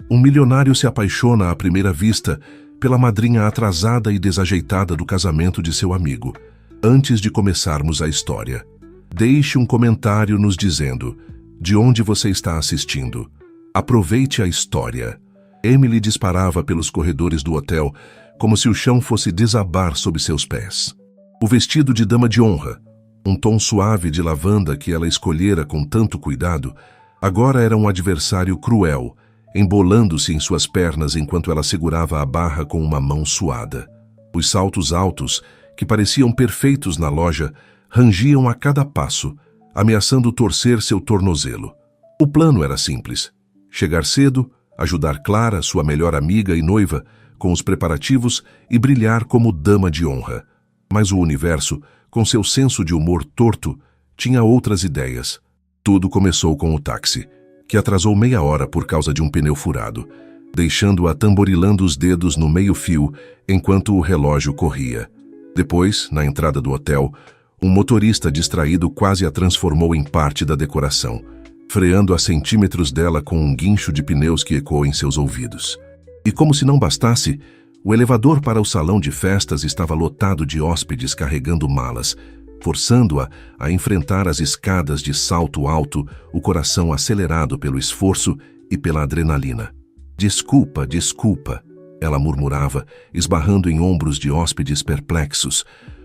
Um milionário se apaixona à primeira vista pela madrinha atrasada e desajeitada do casamento de seu amigo. Antes de começarmos a história, deixe um comentário nos dizendo de onde você está assistindo. Aproveite a história. Emily disparava pelos corredores do hotel como se o chão fosse desabar sob seus pés. O vestido de dama de honra, um tom suave de lavanda que ela escolhera com tanto cuidado, agora era um adversário cruel, embolando-se em suas pernas enquanto ela segurava a barra com uma mão suada. Os saltos altos, que pareciam perfeitos na loja, rangiam a cada passo, ameaçando torcer seu tornozelo. O plano era simples: chegar cedo, ajudar Clara, sua melhor amiga e noiva, com os preparativos e brilhar como dama de honra. Mas o universo, com seu senso de humor torto, tinha outras ideias. Tudo começou com o táxi, que atrasou meia hora por causa de um pneu furado, deixando-a tamborilando os dedos no meio-fio enquanto o relógio corria. Depois, na entrada do hotel, um motorista distraído quase a transformou em parte da decoração, freando a centímetros dela com um guincho de pneus que ecoou em seus ouvidos. E como se não bastasse, o elevador para o salão de festas estava lotado de hóspedes carregando malas, forçando-a a enfrentar as escadas de salto alto, o coração acelerado pelo esforço e pela adrenalina. "Desculpa, desculpa", ela murmurava, esbarrando em ombros de hóspedes perplexos,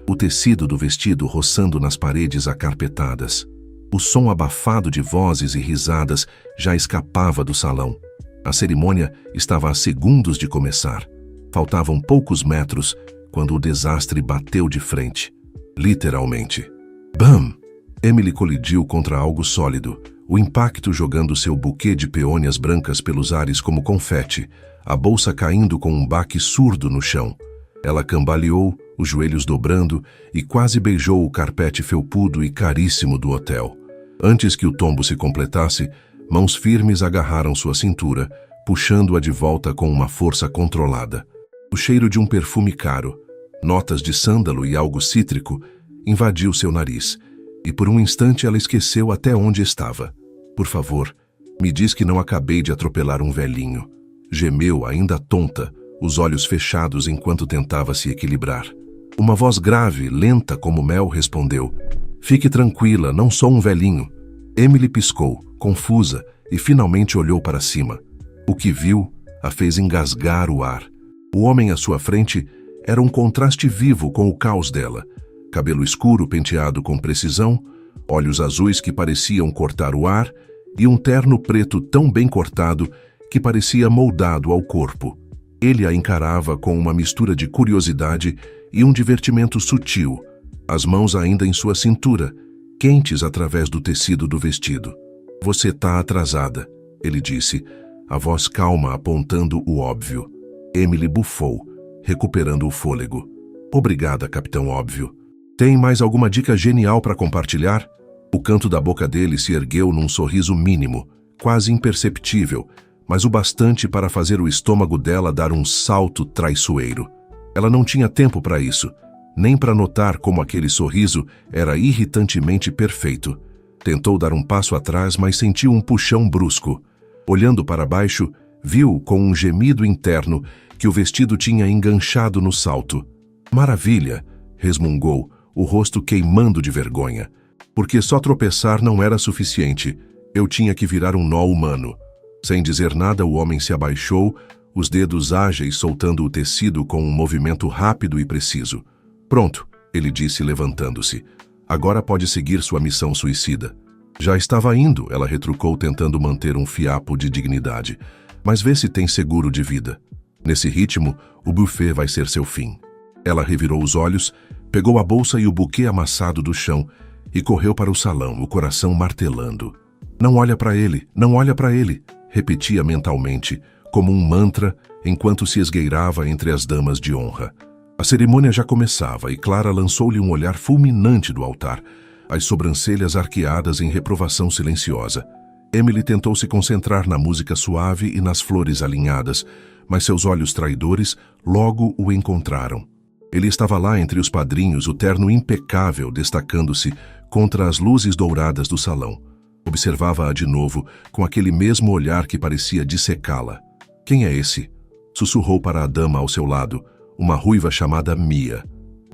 o tecido do vestido roçando nas paredes acarpetadas. O som abafado de vozes e risadas já escapava do salão. A cerimônia estava a segundos de começar. Faltavam poucos metros quando o desastre bateu de frente. Literalmente. Bam! Emily colidiu contra algo sólido, o impacto jogando seu buquê de peônias brancas pelos ares como confete, a bolsa caindo com um baque surdo no chão. Ela cambaleou, os joelhos dobrando, e quase beijou o carpete felpudo e caríssimo do hotel. Antes que o tombo se completasse, mãos firmes agarraram sua cintura, puxando-a de volta com uma força controlada. O cheiro de um perfume caro, notas de sândalo e algo cítrico, invadiu seu nariz, e por um instante ela esqueceu até onde estava. "Por favor, me diz que não acabei de atropelar um velhinho", gemeu, ainda tonta, os olhos fechados enquanto tentava se equilibrar. Uma voz grave, lenta como mel, respondeu: "Fique tranquila, não sou um velhinho." Emily piscou, confusa, e finalmente olhou para cima. O que viu a fez engasgar o ar. O homem à sua frente era um contraste vivo com o caos dela. Cabelo escuro penteado com precisão, olhos azuis que pareciam cortar o ar e um terno preto tão bem cortado que parecia moldado ao corpo. Ele a encarava com uma mistura de curiosidade e um divertimento sutil, as mãos ainda em sua cintura, quentes através do tecido do vestido. "Você tá atrasada", ele disse, a voz calma apontando o óbvio. Emily bufou, recuperando o fôlego. "Obrigada, Capitão Óbvio. Tem mais alguma dica genial para compartilhar?" O canto da boca dele se ergueu num sorriso mínimo, quase imperceptível, mas o bastante para fazer o estômago dela dar um salto traiçoeiro. Ela não tinha tempo para isso, nem para notar como aquele sorriso era irritantemente perfeito. Tentou dar um passo atrás, mas sentiu um puxão brusco. Olhando para baixo, viu, com um gemido interno, que o vestido tinha enganchado no salto. "Maravilha!", resmungou, o rosto queimando de vergonha. "Porque só tropeçar não era suficiente. Eu tinha que virar um nó humano." Sem dizer nada, o homem se abaixou, os dedos ágeis soltando o tecido com um movimento rápido e preciso. "Pronto", ele disse, levantando-se. "Agora pode seguir sua missão suicida." "Já estava indo", ela retrucou, tentando manter um fiapo de dignidade. "Mas vê se tem seguro de vida. Nesse ritmo, o buffet vai ser seu fim." Ela revirou os olhos, pegou a bolsa e o buquê amassado do chão e correu para o salão, o coração martelando. "Não olha para ele, não olha para ele", repetia mentalmente, como um mantra, enquanto se esgueirava entre as damas de honra. A cerimônia já começava e Clara lançou-lhe um olhar fulminante do altar, as sobrancelhas arqueadas em reprovação silenciosa. Emily tentou se concentrar na música suave e nas flores alinhadas, mas seus olhos traidores logo o encontraram. Ele estava lá entre os padrinhos, o terno impecável destacando-se contra as luzes douradas do salão. Observava-a de novo, com aquele mesmo olhar que parecia dissecá-la. Quem é esse? Sussurrou para a dama ao seu lado, uma ruiva chamada Mia.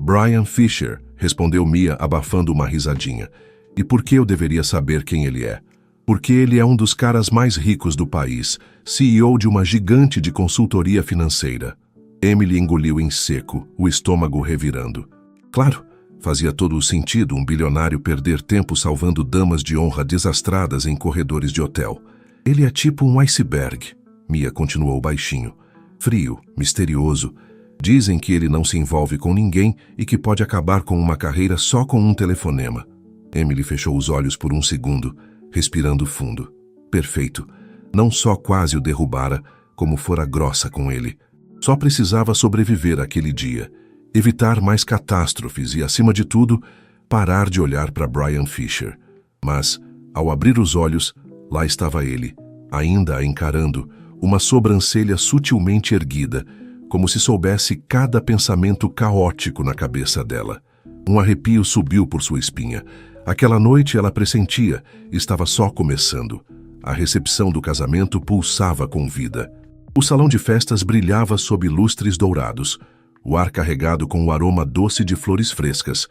Brian Fisher, respondeu Mia, abafando uma risadinha. E por que eu deveria saber quem ele é? Porque ele é um dos caras mais ricos do país, CEO de uma gigante de consultoria financeira. Emily engoliu em seco, o estômago revirando. Claro, fazia todo o sentido um bilionário perder tempo salvando damas de honra desastradas em corredores de hotel. Ele é tipo um iceberg, Mia continuou baixinho. Frio, misterioso. Dizem que ele não se envolve com ninguém e que pode acabar com uma carreira só com um telefonema. Emily fechou os olhos por um segundo, respirando fundo. Perfeito. Não só quase o derrubara, como fora grossa com ele. Só precisava sobreviver àquele dia, evitar mais catástrofes e, acima de tudo, parar de olhar para Brian Fisher. Mas, ao abrir os olhos, lá estava ele, ainda a encarando, uma sobrancelha sutilmente erguida, como se soubesse cada pensamento caótico na cabeça dela. Um arrepio subiu por sua espinha. Aquela noite ela pressentia, estava só começando. A recepção do casamento pulsava com vida. O salão de festas brilhava sob lustres dourados, o ar carregado com o aroma doce de flores frescas,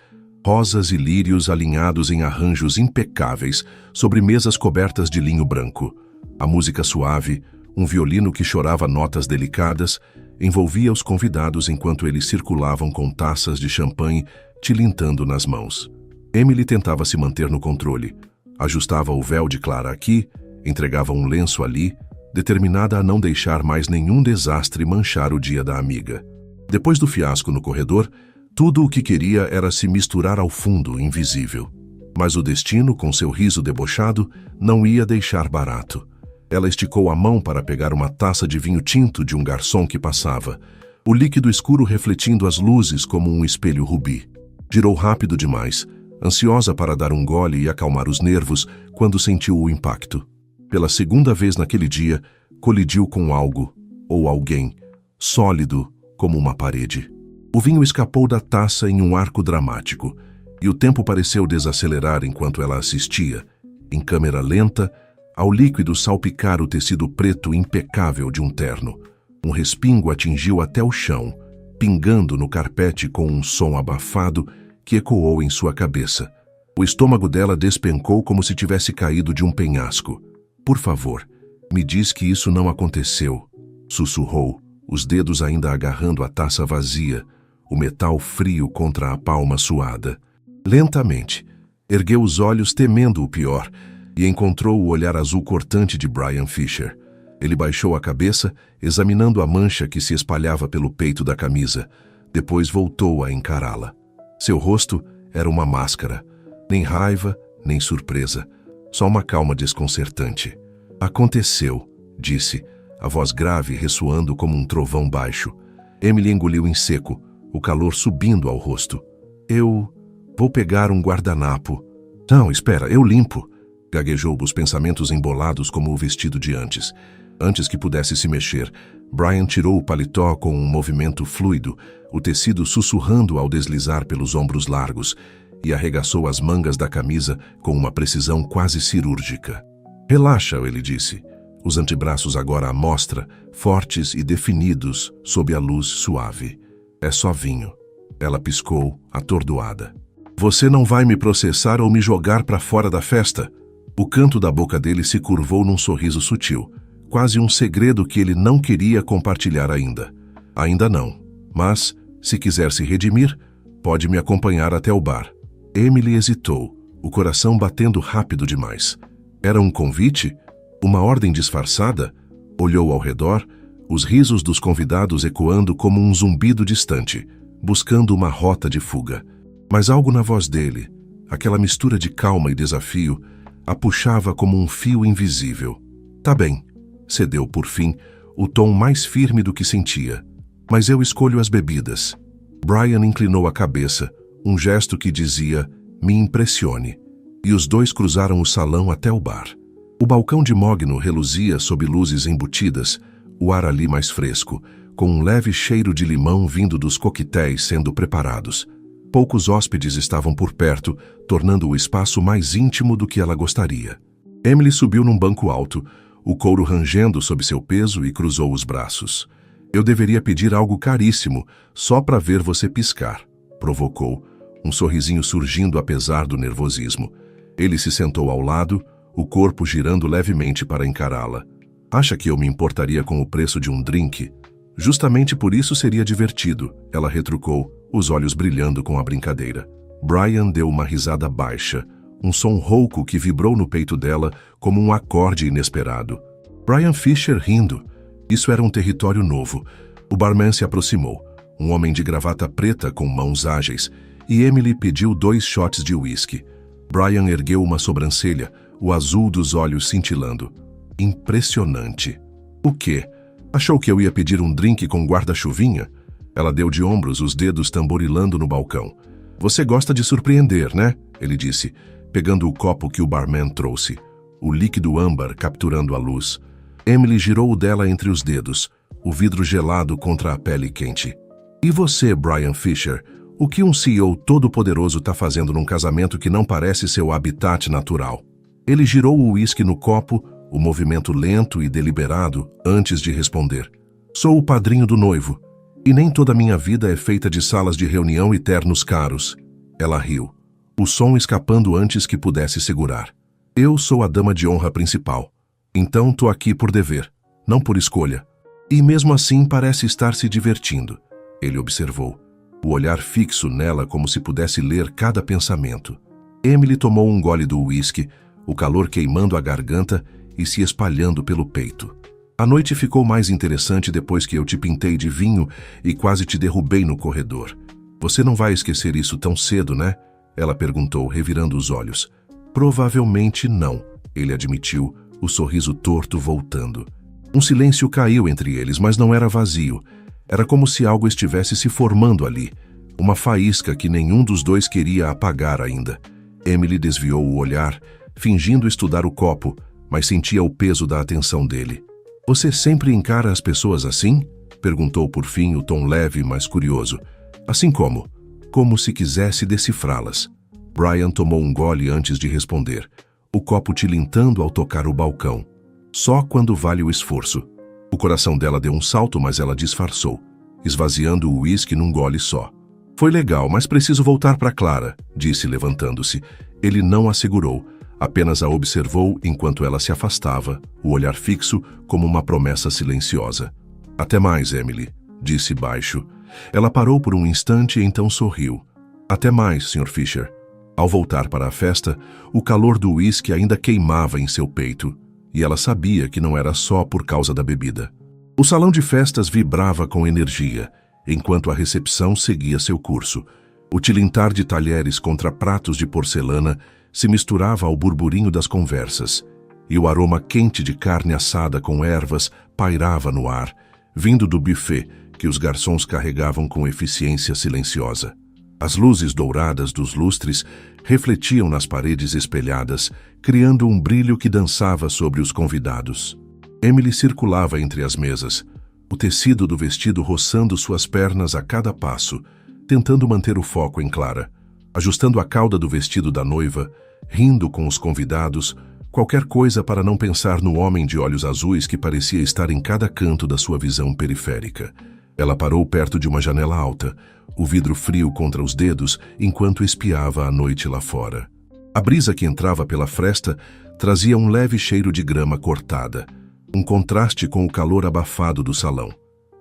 rosas e lírios alinhados em arranjos impecáveis sobre mesas cobertas de linho branco. A música suave, um violino que chorava notas delicadas, envolvia os convidados enquanto eles circulavam com taças de champanhe tilintando nas mãos. Emily tentava se manter no controle. Ajustava o véu de Clara aqui, entregava um lenço ali, determinada a não deixar mais nenhum desastre manchar o dia da amiga. Depois do fiasco no corredor, tudo o que queria era se misturar ao fundo, invisível. Mas o destino, com seu riso debochado, não ia deixar barato. Ela esticou a mão para pegar uma taça de vinho tinto de um garçom que passava, o líquido escuro refletindo as luzes como um espelho rubi. Girou rápido demais, ansiosa para dar um gole e acalmar os nervos quando sentiu o impacto. Pela segunda vez naquele dia, colidiu com algo, ou alguém, sólido como uma parede. O vinho escapou da taça em um arco dramático, e o tempo pareceu desacelerar enquanto ela assistia, em câmera lenta, ao líquido salpicar o tecido preto impecável de um terno. Um respingo atingiu até o chão, pingando no carpete com um som abafado que ecoou em sua cabeça. O estômago dela despencou como se tivesse caído de um penhasco. Por favor, me diz que isso não aconteceu, sussurrou, os dedos ainda agarrando a taça vazia, o metal frio contra a palma suada. Lentamente, ergueu os olhos temendo o pior e encontrou o olhar azul cortante de Brian Fisher. Ele baixou a cabeça, examinando a mancha que se espalhava pelo peito da camisa. Depois voltou a encará-la. Seu rosto era uma máscara. Nem raiva, nem surpresa. Só uma calma desconcertante. Aconteceu, disse, a voz grave ressoando como um trovão baixo. Emily engoliu em seco, o calor subindo ao rosto. Eu vou pegar um guardanapo. Não, espera, eu limpo. Gaguejou, os pensamentos embolados como o vestido de antes. Antes que pudesse se mexer, Brian tirou o paletó com um movimento fluido, o tecido sussurrando ao deslizar pelos ombros largos, e arregaçou as mangas da camisa com uma precisão quase cirúrgica. Relaxa, ele disse, os antebraços agora à mostra, fortes e definidos sob a luz suave. É só vinho. Ela piscou, atordoada. Você não vai me processar ou me jogar para fora da festa? O canto da boca dele se curvou num sorriso sutil, quase um segredo que ele não queria compartilhar ainda. Ainda não, mas, se quiser se redimir, pode me acompanhar até o bar. Emily hesitou, o coração batendo rápido demais. Era um convite? Uma ordem disfarçada? Olhou ao redor, os risos dos convidados ecoando como um zumbido distante, buscando uma rota de fuga. Mas algo na voz dele, aquela mistura de calma e desafio, a puxava como um fio invisível. Tá bem, cedeu por fim, o tom mais firme do que sentia. Mas eu escolho as bebidas. Brian inclinou a cabeça, um gesto que dizia, me impressione. E os dois cruzaram o salão até o bar. O balcão de mogno reluzia sob luzes embutidas, o ar ali mais fresco, com um leve cheiro de limão vindo dos coquetéis sendo preparados. Poucos hóspedes estavam por perto, tornando o espaço mais íntimo do que ela gostaria. Emily subiu num banco alto, o couro rangendo sob seu peso, e cruzou os braços. Eu deveria pedir algo caríssimo, só para ver você piscar, provocou, um sorrisinho surgindo apesar do nervosismo. Ele se sentou ao lado, o corpo girando levemente para encará-la. Acha que eu me importaria com o preço de um drink? Justamente por isso seria divertido, ela retrucou, os olhos brilhando com a brincadeira. Brian deu uma risada baixa, um som rouco que vibrou no peito dela como um acorde inesperado. Brian Fisher rindo. Isso era um território novo. O barman se aproximou, um homem de gravata preta com mãos ágeis, e Emily pediu 2 shots de uísque. Brian ergueu uma sobrancelha, o azul dos olhos cintilando. Impressionante. O quê? Achou que eu ia pedir um drink com guarda-chuvinha? Ela deu de ombros, os dedos tamborilando no balcão. Você gosta de surpreender, né? Ele disse, pegando o copo que o barman trouxe, o líquido âmbar capturando a luz. Emily girou o dela entre os dedos, o vidro gelado contra a pele quente. E você, Brian Fisher, o que um CEO todo-poderoso está fazendo num casamento que não parece seu habitat natural? Ele girou o uísque no copo, o movimento lento e deliberado, antes de responder. Sou o padrinho do noivo, e nem toda minha vida é feita de salas de reunião e ternos caros. Ela riu, o som escapando antes que pudesse segurar. Eu sou a dama de honra principal. Então tô aqui por dever, não por escolha. E mesmo assim parece estar se divertindo, ele observou, o olhar fixo nela como se pudesse ler cada pensamento. Emily tomou um gole do uísque, o calor queimando a garganta e se espalhando pelo peito. A noite ficou mais interessante depois que eu te pintei de vinho e quase te derrubei no corredor. Você não vai esquecer isso tão cedo, né? Ela perguntou, revirando os olhos. Provavelmente não, ele admitiu, o sorriso torto voltando. Um silêncio caiu entre eles, mas não era vazio. Era como se algo estivesse se formando ali. Uma faísca que nenhum dos dois queria apagar ainda. Emily desviou o olhar, fingindo estudar o copo, mas sentia o peso da atenção dele. Você sempre encara as pessoas assim? Perguntou por fim, o tom leve, mas curioso. Assim como? Como se quisesse decifrá-las. Brian tomou um gole antes de responder, o copo tilintando ao tocar o balcão. Só quando vale o esforço. O coração dela deu um salto, mas ela disfarçou, esvaziando o uísque num gole só. Foi legal, mas preciso voltar para Clara, disse levantando-se. Ele não a segurou, apenas a observou enquanto ela se afastava, o olhar fixo como uma promessa silenciosa. Até mais, Emily, disse baixo. Ela parou por um instante e então sorriu. Até mais, Sr. Fisher. Ao voltar para a festa, o calor do uísque ainda queimava em seu peito, e ela sabia que não era só por causa da bebida. O salão de festas vibrava com energia, enquanto a recepção seguia seu curso. O tilintar de talheres contra pratos de porcelana se misturava ao burburinho das conversas, e o aroma quente de carne assada com ervas pairava no ar, vindo do buffet que os garçons carregavam com eficiência silenciosa. As luzes douradas dos lustres refletiam nas paredes espelhadas, criando um brilho que dançava sobre os convidados. Emily circulava entre as mesas, o tecido do vestido roçando suas pernas a cada passo, tentando manter o foco em Clara, ajustando a cauda do vestido da noiva, rindo com os convidados, qualquer coisa para não pensar no homem de olhos azuis que parecia estar em cada canto da sua visão periférica. Ela parou perto de uma janela alta, o vidro frio contra os dedos, enquanto espiava a noite lá fora. A brisa que entrava pela fresta trazia um leve cheiro de grama cortada, um contraste com o calor abafado do salão.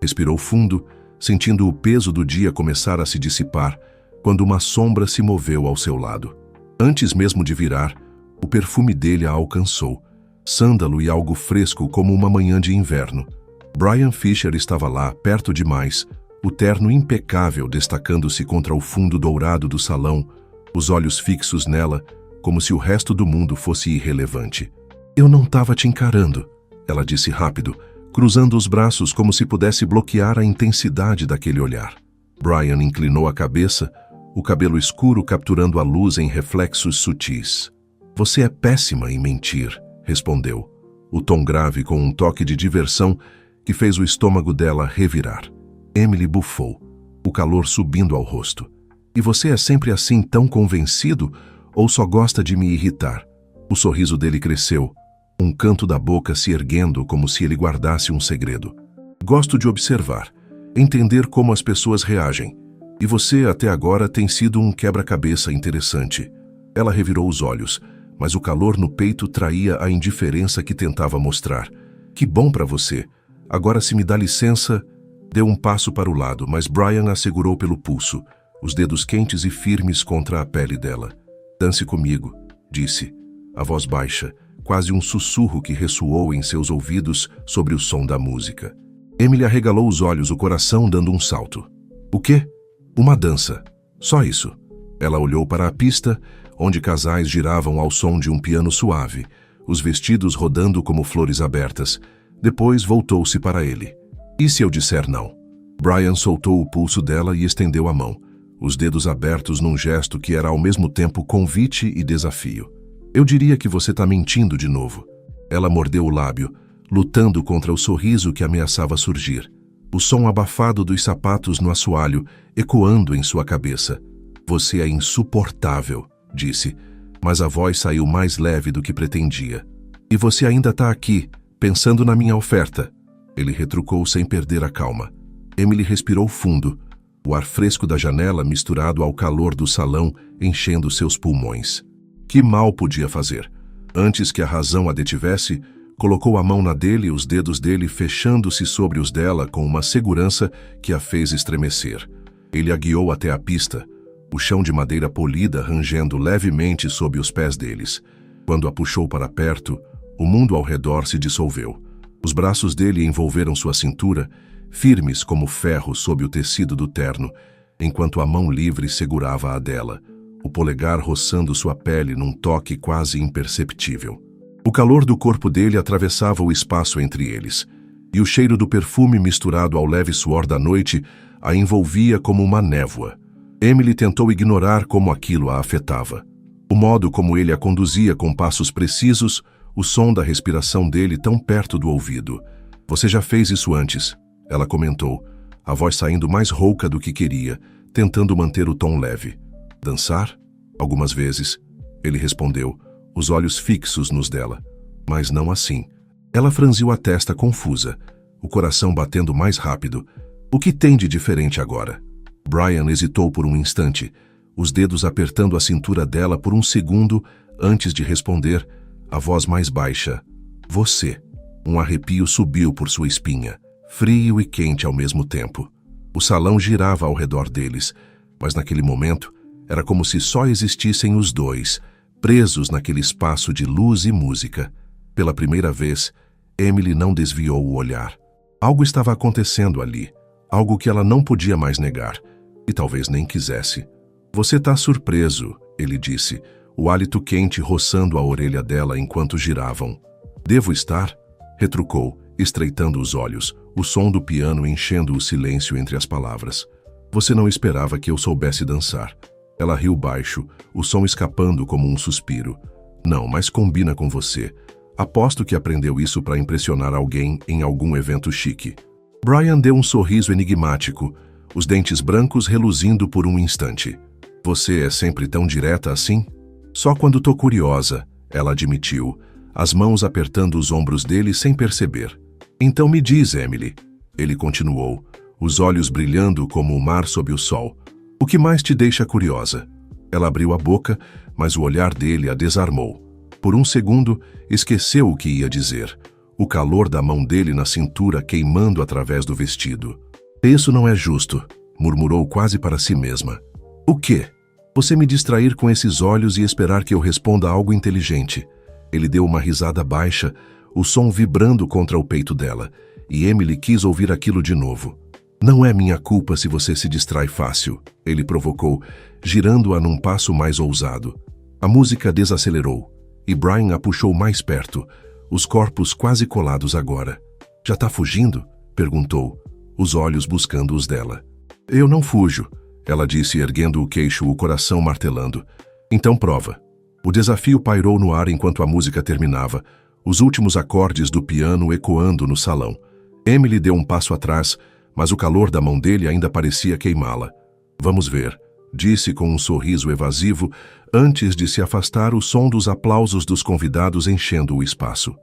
Respirou fundo, sentindo o peso do dia começar a se dissipar, quando uma sombra se moveu ao seu lado. Antes mesmo de virar, o perfume dele a alcançou, sândalo e algo fresco como uma manhã de inverno. Brian Fisher estava lá, perto demais, o terno impecável destacando-se contra o fundo dourado do salão, os olhos fixos nela, como se o resto do mundo fosse irrelevante. Eu não estava te encarando, ela disse rápido, cruzando os braços como se pudesse bloquear a intensidade daquele olhar. Brian inclinou a cabeça, o cabelo escuro capturando a luz em reflexos sutis. Você é péssima em mentir, respondeu, o tom grave com um toque de diversão que fez o estômago dela revirar. Emily bufou, o calor subindo ao rosto. E você é sempre assim tão convencido ou só gosta de me irritar? O sorriso dele cresceu, um canto da boca se erguendo como se ele guardasse um segredo. Gosto de observar, entender como as pessoas reagem. E você, até agora, tem sido um quebra-cabeça interessante. Ela revirou os olhos, mas o calor no peito traía a indiferença que tentava mostrar. Que bom para você. Agora, se me dá licença... Deu um passo para o lado, mas Brian a segurou pelo pulso, os dedos quentes e firmes contra a pele dela. Dance comigo, disse, a voz baixa, quase um sussurro que ressoou em seus ouvidos sobre o som da música. Emily arregalou os olhos, o coração dando um salto. O quê? Uma dança. Só isso. Ela olhou para a pista, onde casais giravam ao som de um piano suave, os vestidos rodando como flores abertas. Depois voltou-se para ele. E se eu disser não? Brian soltou o pulso dela e estendeu a mão, os dedos abertos num gesto que era ao mesmo tempo convite e desafio. Eu diria que você está mentindo de novo. Ela mordeu o lábio, lutando contra o sorriso que ameaçava surgir. O som abafado dos sapatos no assoalho, ecoando em sua cabeça. Você é insuportável, disse, mas a voz saiu mais leve do que pretendia. E você ainda está aqui, pensando na minha oferta. Ele retrucou sem perder a calma. Emily respirou fundo, o ar fresco da janela misturado ao calor do salão enchendo seus pulmões. Que mal podia fazer? Antes que a razão a detivesse, colocou a mão na dele, os dedos dele fechando-se sobre os dela com uma segurança que a fez estremecer. Ele a guiou até a pista, o chão de madeira polida rangendo levemente sob os pés deles. Quando a puxou para perto, o mundo ao redor se dissolveu. Os braços dele envolveram sua cintura, firmes como ferro sob o tecido do terno, enquanto a mão livre segurava a dela, o polegar roçando sua pele num toque quase imperceptível. O calor do corpo dele atravessava o espaço entre eles, e o cheiro do perfume misturado ao leve suor da noite a envolvia como uma névoa. Emily tentou ignorar como aquilo a afetava. O modo como ele a conduzia com passos precisos, o som da respiração dele tão perto do ouvido. Você já fez isso antes, ela comentou, a voz saindo mais rouca do que queria, tentando manter o tom leve. Dançar? Algumas vezes, ele respondeu, os olhos fixos nos dela. Mas não assim. Ela franziu a testa confusa, o coração batendo mais rápido. O que tem de diferente agora? Brian hesitou por um instante, os dedos apertando a cintura dela por um segundo antes de responder, a voz mais baixa. Você. Um arrepio subiu por sua espinha, frio e quente ao mesmo tempo. O salão girava ao redor deles, mas naquele momento era como se só existissem os dois, presos naquele espaço de luz e música. Pela primeira vez, Emily não desviou o olhar. Algo estava acontecendo ali, algo que ela não podia mais negar, e talvez nem quisesse. Você está surpreso, ele disse, o hálito quente roçando a orelha dela enquanto giravam. Devo estar? Retrucou, estreitando os olhos, o som do piano enchendo o silêncio entre as palavras. Você não esperava que eu soubesse dançar. Ela riu baixo, o som escapando como um suspiro. Não, mas combina com você. Aposto que aprendeu isso para impressionar alguém em algum evento chique. Brian deu um sorriso enigmático, os dentes brancos reluzindo por um instante. Você é sempre tão direta assim? Só quando tô curiosa, ela admitiu, as mãos apertando os ombros dele sem perceber. Então me diz, Emily. Ele continuou, os olhos brilhando como o mar sob o sol. O que mais te deixa curiosa? Ela abriu a boca, mas o olhar dele a desarmou. Por um segundo, esqueceu o que ia dizer. O calor da mão dele na cintura queimando através do vestido. Isso não é justo, murmurou quase para si mesma. O quê? Você me distrair com esses olhos e esperar que eu responda algo inteligente. Ele deu uma risada baixa, o som vibrando contra o peito dela, e Emily quis ouvir aquilo de novo. Não é minha culpa se você se distrai fácil, ele provocou, girando-a num passo mais ousado. A música desacelerou, e Brian a puxou mais perto, os corpos quase colados agora. Já tá fugindo? Perguntou, os olhos buscando os dela. Eu não fujo, ela disse erguendo o queixo, o coração martelando. Então prova. O desafio pairou no ar enquanto a música terminava, os últimos acordes do piano ecoando no salão. Emily deu um passo atrás, mas o calor da mão dele ainda parecia queimá-la. Vamos ver, disse com um sorriso evasivo, antes de se afastar o som dos aplausos dos convidados enchendo o espaço.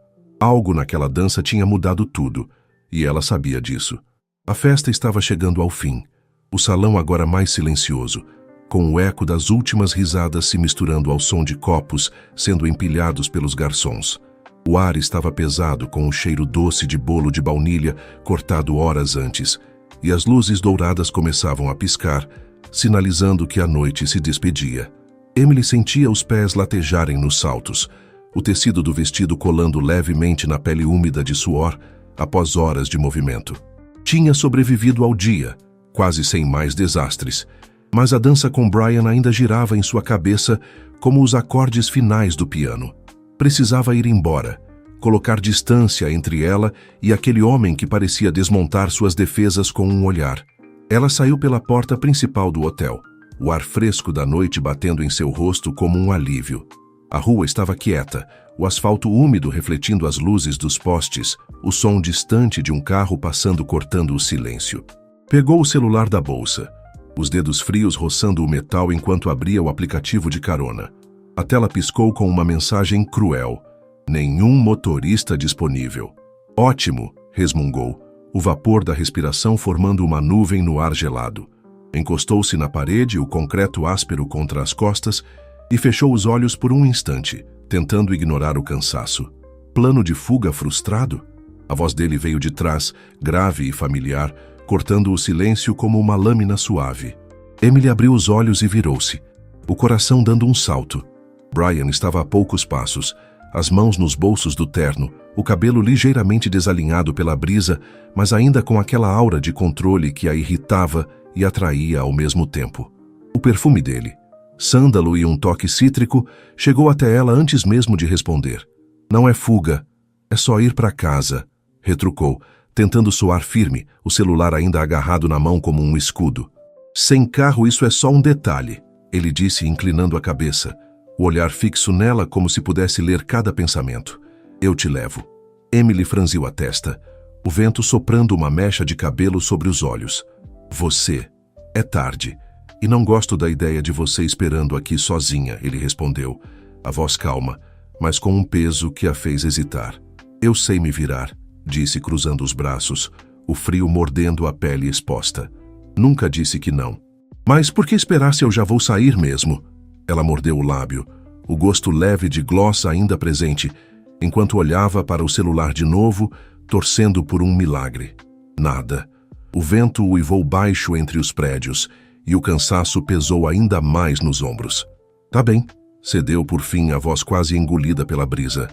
Algo naquela dança tinha mudado tudo, e ela sabia disso. A festa estava chegando ao fim. O salão agora mais silencioso, com o eco das últimas risadas se misturando ao som de copos sendo empilhados pelos garçons. O ar estava pesado com o cheiro doce de bolo de baunilha cortado horas antes, e as luzes douradas começavam a piscar, sinalizando que a noite se despedia. Emily sentia os pés latejarem nos saltos, o tecido do vestido colando levemente na pele úmida de suor após horas de movimento. Tinha sobrevivido ao dia, quase sem mais desastres, mas a dança com Brian ainda girava em sua cabeça como os acordes finais do piano. Precisava ir embora, colocar distância entre ela e aquele homem que parecia desmontar suas defesas com um olhar. Ela saiu pela porta principal do hotel, o ar fresco da noite batendo em seu rosto como um alívio. A rua estava quieta, o asfalto úmido refletindo as luzes dos postes, o som distante de um carro passando cortando o silêncio. Pegou o celular da bolsa, os dedos frios roçando o metal enquanto abria o aplicativo de carona. A tela piscou com uma mensagem cruel. Nenhum motorista disponível. Ótimo, resmungou, o vapor da respiração formando uma nuvem no ar gelado. Encostou-se na parede, o concreto áspero contra as costas, e fechou os olhos por um instante, tentando ignorar o cansaço. Plano de fuga frustrado? A voz dele veio de trás, grave e familiar, cortando o silêncio como uma lâmina suave. Emily abriu os olhos e virou-se, o coração dando um salto. Brian estava a poucos passos, as mãos nos bolsos do terno, o cabelo ligeiramente desalinhado pela brisa, mas ainda com aquela aura de controle que a irritava e atraía ao mesmo tempo. O perfume dele, sândalo e um toque cítrico, chegou até ela antes mesmo de responder. Não é fuga, é só ir para casa, retrucou, tentando soar firme, o celular ainda agarrado na mão como um escudo. Sem carro isso é só um detalhe, ele disse inclinando a cabeça, o olhar fixo nela como se pudesse ler cada pensamento. Eu te levo. Emily franziu a testa, o vento soprando uma mecha de cabelo sobre os olhos. Você. É tarde. E não gosto da ideia de você esperando aqui sozinha, ele respondeu, a voz calma, mas com um peso que a fez hesitar. Eu sei me virar, disse cruzando os braços, o frio mordendo a pele exposta. Nunca disse que não. Mas por que esperar se eu já vou sair mesmo? Ela mordeu o lábio, o gosto leve de gloss ainda presente, enquanto olhava para o celular de novo, torcendo por um milagre. Nada. O vento uivou baixo entre os prédios, e o cansaço pesou ainda mais nos ombros. Tá bem, cedeu por fim a voz quase engolida pela brisa,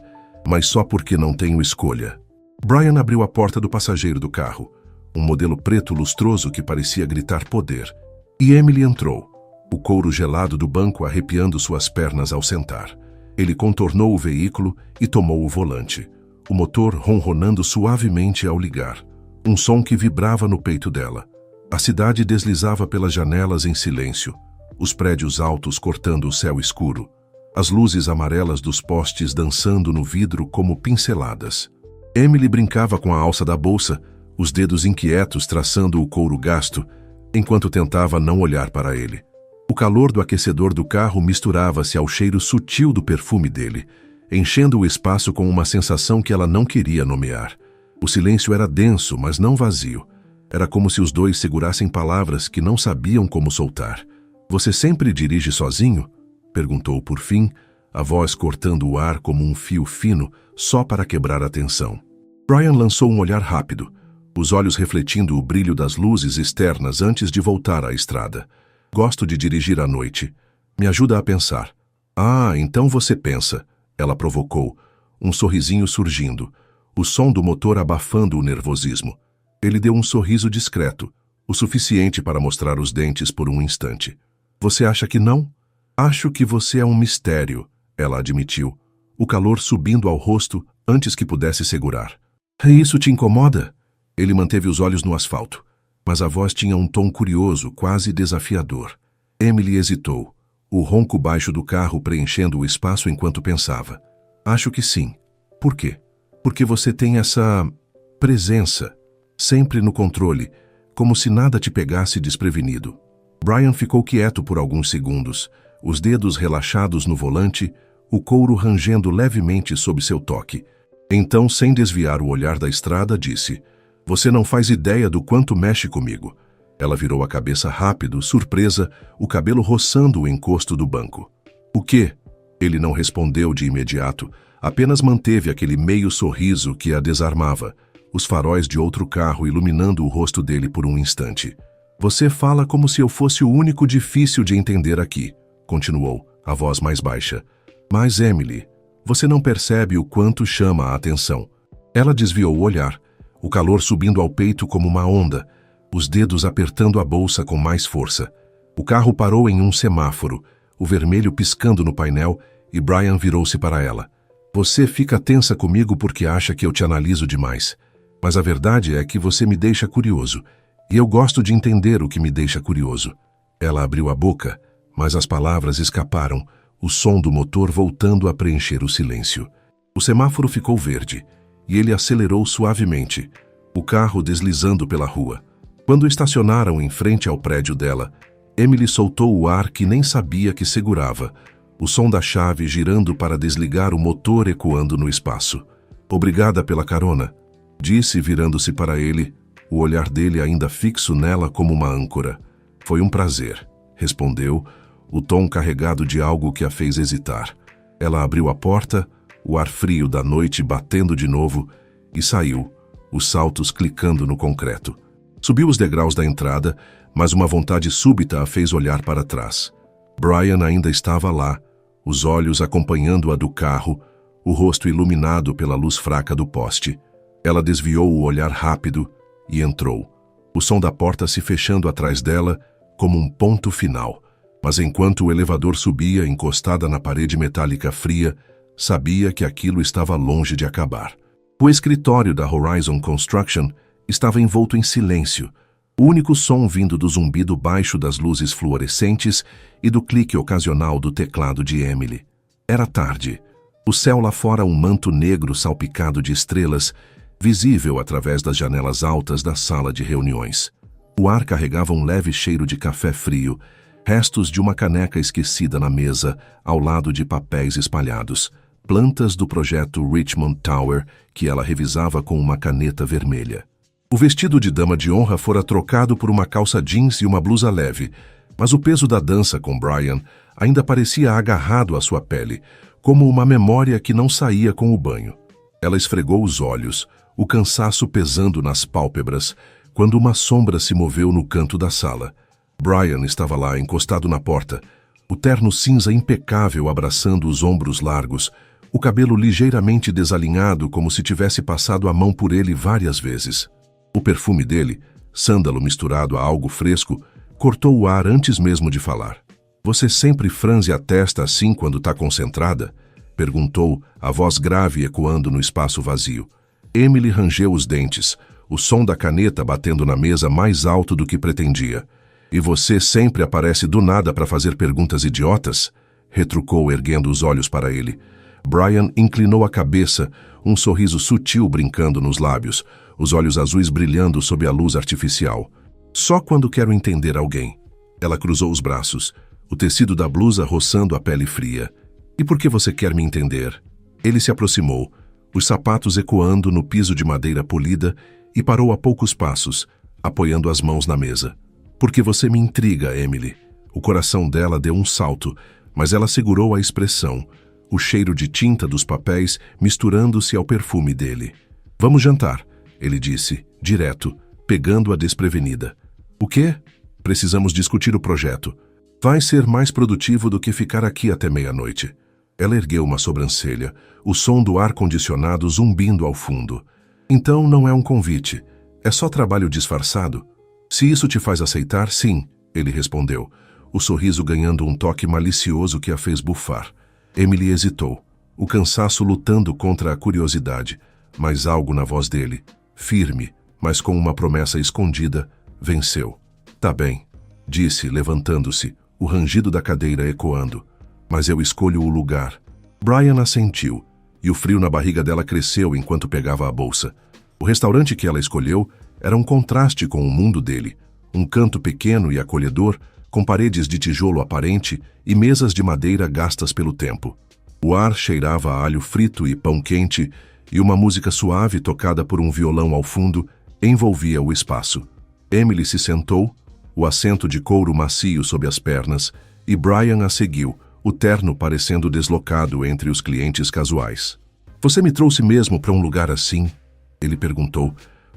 mas só porque não tenho escolha. Brian abriu a porta do passageiro do carro, um modelo preto lustroso que parecia gritar poder, e Emily entrou, o couro gelado do banco arrepiando suas pernas ao sentar. Ele contornou o veículo e tomou o volante, o motor ronronando suavemente ao ligar, um som que vibrava no peito dela. A cidade deslizava pelas janelas em silêncio, os prédios altos cortando o céu escuro, as luzes amarelas dos postes dançando no vidro como pinceladas. Emily brincava com a alça da bolsa, os dedos inquietos traçando o couro gasto, enquanto tentava não olhar para ele. O calor do aquecedor do carro misturava-se ao cheiro sutil do perfume dele, enchendo o espaço com uma sensação que ela não queria nomear. O silêncio era denso, mas não vazio. Era como se os dois segurassem palavras que não sabiam como soltar. Você sempre dirige sozinho? Perguntou por fim, a voz cortando o ar como um fio fino, só para quebrar a tensão. Brian lançou um olhar rápido, os olhos refletindo o brilho das luzes externas antes de voltar à estrada. Gosto de dirigir à noite. Me ajuda a pensar. Ah, então você pensa, ela provocou, um sorrisinho surgindo, o som do motor abafando o nervosismo. Ele deu um sorriso discreto, o suficiente para mostrar os dentes por um instante. Você acha que não? Acho que você é um mistério, ela admitiu, o calor subindo ao rosto antes que pudesse segurar. Isso te incomoda? Ele manteve os olhos no asfalto, mas a voz tinha um tom curioso, quase desafiador. Emily hesitou, o ronco baixo do carro preenchendo o espaço enquanto pensava. Acho que sim. Por quê? Porque você tem essa presença, sempre no controle, como se nada te pegasse desprevenido. Brian ficou quieto por alguns segundos, os dedos relaxados no volante, o couro rangendo levemente sob seu toque. Então, sem desviar o olhar da estrada, disse: "Você não faz ideia do quanto mexe comigo." Ela virou a cabeça rápido, surpresa, o cabelo roçando o encosto do banco. "O quê?" Ele não respondeu de imediato, apenas manteve aquele meio sorriso que a desarmava, os faróis de outro carro iluminando o rosto dele por um instante. "Você fala como se eu fosse o único difícil de entender aqui", continuou, a voz mais baixa. "Mas, Emily, você não percebe o quanto chama a atenção." Ela desviou o olhar, o calor subindo ao peito como uma onda, os dedos apertando a bolsa com mais força. O carro parou em um semáforo, o vermelho piscando no painel, e Brian virou-se para ela. "Você fica tensa comigo porque acha que eu te analiso demais. Mas a verdade é que você me deixa curioso, e eu gosto de entender o que me deixa curioso." Ela abriu a boca, mas as palavras escaparam, o som do motor voltando a preencher o silêncio. O semáforo ficou verde, e ele acelerou suavemente, o carro deslizando pela rua. Quando estacionaram em frente ao prédio dela, Emily soltou o ar que nem sabia que segurava, o som da chave girando para desligar o motor ecoando no espaço. "Obrigada pela carona", disse virando-se para ele, o olhar dele ainda fixo nela como uma âncora. "Foi um prazer", respondeu, o tom carregado de algo que a fez hesitar. Ela abriu a porta, o ar frio da noite batendo de novo, e saiu, os saltos clicando no concreto. Subiu os degraus da entrada, mas uma vontade súbita a fez olhar para trás. Brian ainda estava lá, os olhos acompanhando-a do carro, o rosto iluminado pela luz fraca do poste. Ela desviou o olhar rápido e entrou, o som da porta se fechando atrás dela como um ponto final. Mas enquanto o elevador subia encostada na parede metálica fria, sabia que aquilo estava longe de acabar. O escritório da Horizon Construction estava envolto em silêncio, o único som vindo do zumbido baixo das luzes fluorescentes e do clique ocasional do teclado de Emily. Era tarde. O céu lá fora um manto negro salpicado de estrelas, visível através das janelas altas da sala de reuniões. O ar carregava um leve cheiro de café frio, restos de uma caneca esquecida na mesa, ao lado de papéis espalhados, plantas do projeto Richmond Tower que ela revisava com uma caneta vermelha. O vestido de dama de honra fora trocado por uma calça jeans e uma blusa leve, mas o peso da dança com Brian ainda parecia agarrado à sua pele, como uma memória que não saía com o banho. Ela esfregou os olhos, o cansaço pesando nas pálpebras, quando uma sombra se moveu no canto da sala. Brian estava lá, encostado na porta, o terno cinza impecável abraçando os ombros largos, o cabelo ligeiramente desalinhado como se tivesse passado a mão por ele várias vezes. O perfume dele, sândalo misturado a algo fresco, cortou o ar antes mesmo de falar. "Você sempre franze a testa assim quando está concentrada?" perguntou, a voz grave ecoando no espaço vazio. Emily rangeu os dentes, o som da caneta batendo na mesa mais alto do que pretendia. "E você sempre aparece do nada para fazer perguntas idiotas?" retrucou, erguendo os olhos para ele. Brian inclinou a cabeça, um sorriso sutil brincando nos lábios, os olhos azuis brilhando sob a luz artificial. "Só quando quero entender alguém." Ela cruzou os braços, o tecido da blusa roçando a pele fria. "E por que você quer me entender?" Ele se aproximou, os sapatos ecoando no piso de madeira polida, e parou a poucos passos, apoiando as mãos na mesa. "Porque você me intriga, Emily." O coração dela deu um salto, mas ela segurou a expressão, o cheiro de tinta dos papéis misturando-se ao perfume dele. "Vamos jantar," ele disse, direto, pegando-a desprevenida. "O quê?" "Precisamos discutir o projeto. Vai ser mais produtivo do que ficar aqui até meia-noite." Ela ergueu uma sobrancelha, o som do ar-condicionado zumbindo ao fundo. "Então não é um convite, é só trabalho disfarçado?" "Se isso te faz aceitar, sim," ele respondeu, o sorriso ganhando um toque malicioso que a fez bufar. Emily hesitou, o cansaço lutando contra a curiosidade, mas algo na voz dele, firme, mas com uma promessa escondida, venceu. "Tá bem," disse, levantando-se, o rangido da cadeira ecoando. "Mas eu escolho o lugar." Brian assentiu, e o frio na barriga dela cresceu enquanto pegava a bolsa. O restaurante que ela escolheu era um contraste com o mundo dele, um canto pequeno e acolhedor, com paredes de tijolo aparente e mesas de madeira gastas pelo tempo. O ar cheirava a alho frito e pão quente, e uma música suave tocada por um violão ao fundo envolvia o espaço. Emily se sentou, o assento de couro macio sob as pernas, e Brian a seguiu, o terno parecendo deslocado entre os clientes casuais. "Você me trouxe mesmo para um lugar assim?" ele perguntou,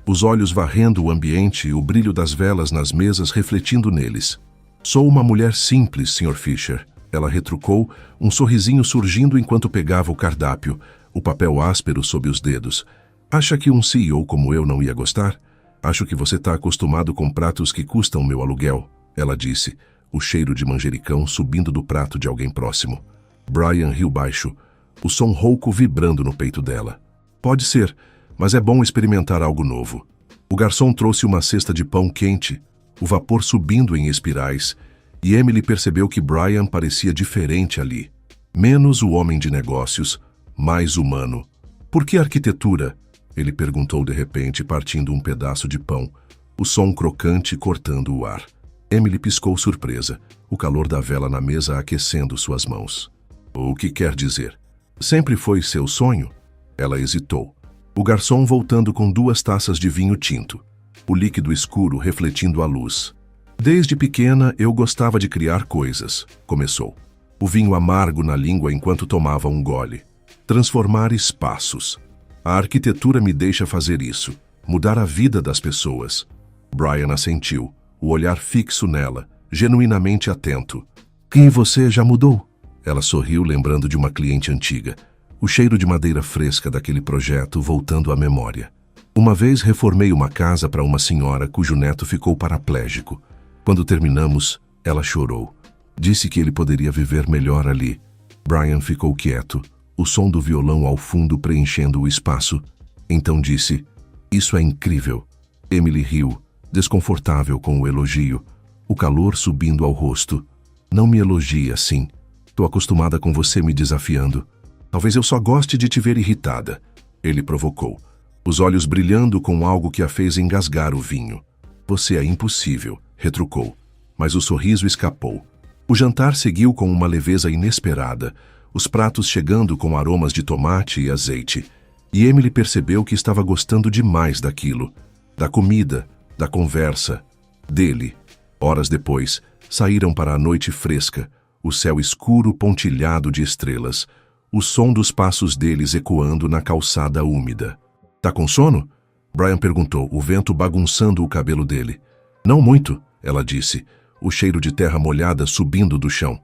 os olhos varrendo o ambiente e o brilho das velas nas mesas refletindo neles. "Sou uma mulher simples, Sr. Fisher", ela retrucou, um sorrisinho surgindo enquanto pegava o cardápio, o papel áspero sob os dedos. "Acha que um CEO como eu não ia gostar? Acho que você está acostumado com pratos que custam meu aluguel", ela disse, o cheiro de manjericão subindo do prato de alguém próximo. Brian riu baixo, o som rouco vibrando no peito dela. "Pode ser, mas é bom experimentar algo novo." O garçom trouxe uma cesta de pão quente, o vapor subindo em espirais, e Emily percebeu que Brian parecia diferente ali. Menos o homem de negócios, mais humano. "Por que arquitetura?" ele perguntou de repente, partindo um pedaço de pão, o som crocante cortando o ar. Emily piscou surpresa, o calor da vela na mesa aquecendo suas mãos. "O que quer dizer? Sempre foi seu sonho?" Ela hesitou. O garçom voltando com 2 taças de vinho tinto, o líquido escuro refletindo a luz. "Desde pequena eu gostava de criar coisas", começou. O vinho amargo na língua enquanto tomava um gole. "Transformar espaços. A arquitetura me deixa fazer isso, mudar a vida das pessoas." Brian assentiu, o olhar fixo nela, genuinamente atento. "E você já mudou?" Ela sorriu, lembrando de uma cliente antiga, o cheiro de madeira fresca daquele projeto voltando à memória. "Uma vez reformei uma casa para uma senhora cujo neto ficou paraplégico. Quando terminamos, ela chorou. Disse que ele poderia viver melhor ali." Brian ficou quieto, o som do violão ao fundo preenchendo o espaço. Então disse: "Isso é incrível." Emily riu, desconfortável com o elogio, o calor subindo ao rosto. "Não me elogie assim. Tô acostumada com você me desafiando. Talvez eu só goste de te ver irritada." Ele provocou, os olhos brilhando com algo que a fez engasgar o vinho. "Você é impossível", retrucou, mas o sorriso escapou. O jantar seguiu com uma leveza inesperada, os pratos chegando com aromas de tomate e azeite, e Emily percebeu que estava gostando demais daquilo, da comida, da conversa, dele. Horas depois, saíram para a noite fresca, o céu escuro pontilhado de estrelas, o som dos passos deles ecoando na calçada úmida. "Tá com sono?" Brian perguntou, o vento bagunçando o cabelo dele. "Não muito", ela disse, o cheiro de terra molhada subindo do chão.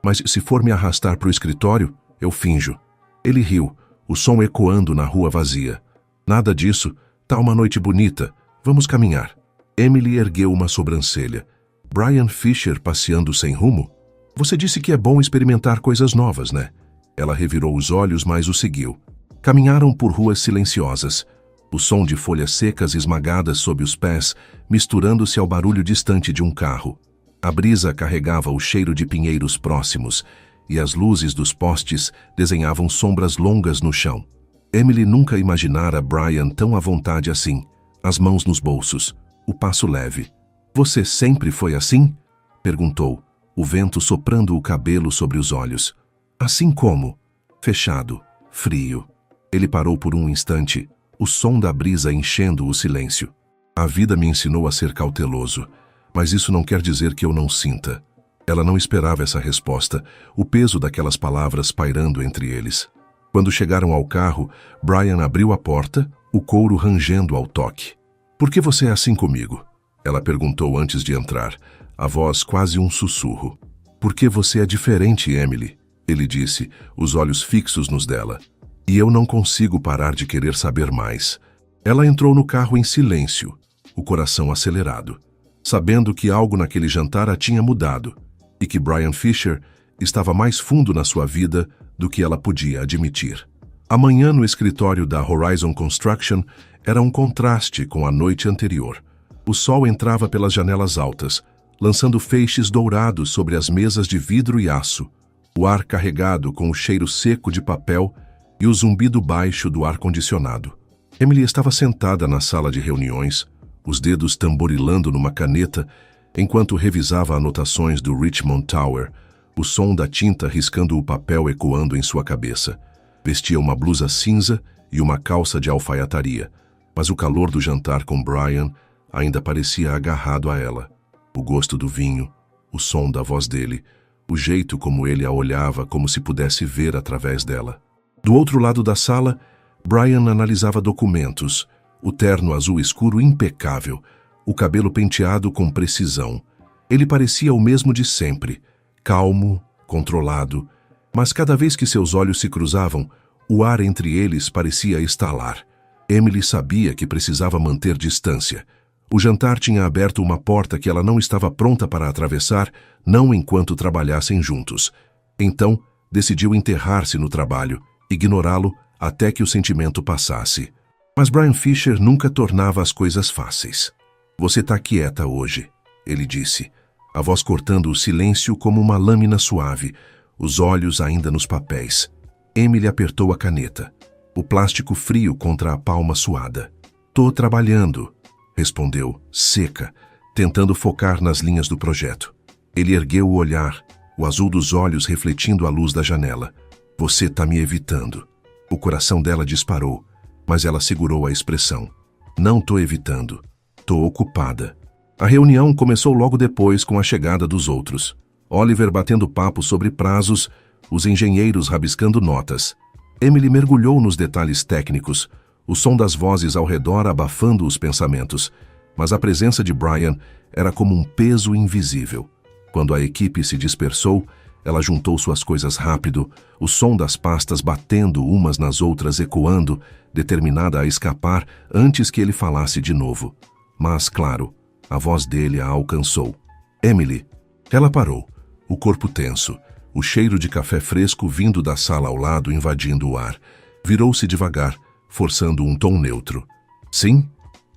"Mas se for me arrastar para o escritório, eu finjo." Ele riu, o som ecoando na rua vazia. "Nada disso, tá uma noite bonita, vamos caminhar." Emily ergueu uma sobrancelha. "Brian Fisher passeando sem rumo? Você disse que é bom experimentar coisas novas, né?" Ela revirou os olhos, mas o seguiu. Caminharam por ruas silenciosas, o som de folhas secas esmagadas sob os pés, misturando-se ao barulho distante de um carro. A brisa carregava o cheiro de pinheiros próximos, e as luzes dos postes desenhavam sombras longas no chão. Emily nunca imaginara Brian tão à vontade assim, as mãos nos bolsos, o passo leve. "Você sempre foi assim?" perguntou, o vento soprando o cabelo sobre os olhos. "Assim como?" Fechado, frio. Ele parou por um instante, o som da brisa enchendo o silêncio. "A vida me ensinou a ser cauteloso, mas isso não quer dizer que eu não sinta." Ela não esperava essa resposta, o peso daquelas palavras pairando entre eles. Quando chegaram ao carro, Brian abriu a porta, o couro rangendo ao toque. "Por que você é assim comigo?" ela perguntou antes de entrar, a voz quase um sussurro. "Por que você é diferente, Emily?" ele disse, os olhos fixos nos dela. "E eu não consigo parar de querer saber mais." Ela entrou no carro em silêncio, o coração acelerado, sabendo que algo naquele jantar a tinha mudado, e que Brian Fisher estava mais fundo na sua vida do que ela podia admitir. A manhã no escritório da Horizon Construction era um contraste com a noite anterior. O sol entrava pelas janelas altas, lançando feixes dourados sobre as mesas de vidro e aço, o ar carregado com o cheiro seco de papel e o zumbido baixo do ar-condicionado. Emily estava sentada na sala de reuniões, os dedos tamborilando numa caneta, enquanto revisava anotações do Richmond Tower, o som da tinta riscando o papel ecoando em sua cabeça. Vestia uma blusa cinza e uma calça de alfaiataria, mas o calor do jantar com Brian ainda parecia agarrado a ela. O gosto do vinho, o som da voz dele, o jeito como ele a olhava como se pudesse ver através dela. Do outro lado da sala, Brian analisava documentos, o terno azul escuro impecável, o cabelo penteado com precisão. Ele parecia o mesmo de sempre, calmo, controlado, mas cada vez que seus olhos se cruzavam, o ar entre eles parecia estalar. Emily sabia que precisava manter distância. O jantar tinha aberto uma porta que ela não estava pronta para atravessar, não enquanto trabalhassem juntos. Então, decidiu enterrar-se no trabalho, ignorá-lo até que o sentimento passasse. Mas Brian Fisher nunca tornava as coisas fáceis. "Você está quieta hoje", ele disse, a voz cortando o silêncio como uma lâmina suave, os olhos ainda nos papéis. Emily apertou a caneta, o plástico frio contra a palma suada. "Tô trabalhando", respondeu, seca, tentando focar nas linhas do projeto. Ele ergueu o olhar, o azul dos olhos refletindo a luz da janela. "Você tá me evitando." O coração dela disparou, mas ela segurou a expressão. "Não tô evitando. Tô ocupada." A reunião começou logo depois com a chegada dos outros. Oliver batendo papo sobre prazos, os engenheiros rabiscando notas. Emily mergulhou nos detalhes técnicos, o som das vozes ao redor abafando os pensamentos, mas a presença de Brian era como um peso invisível. Quando a equipe se dispersou, ela juntou suas coisas rápido, o som das pastas batendo umas nas outras ecoando, determinada a escapar antes que ele falasse de novo. Mas, claro, a voz dele a alcançou. "Emily." Ela parou, o corpo tenso, o cheiro de café fresco vindo da sala ao lado invadindo o ar. Virou-se devagar, forçando um tom neutro. "Sim?"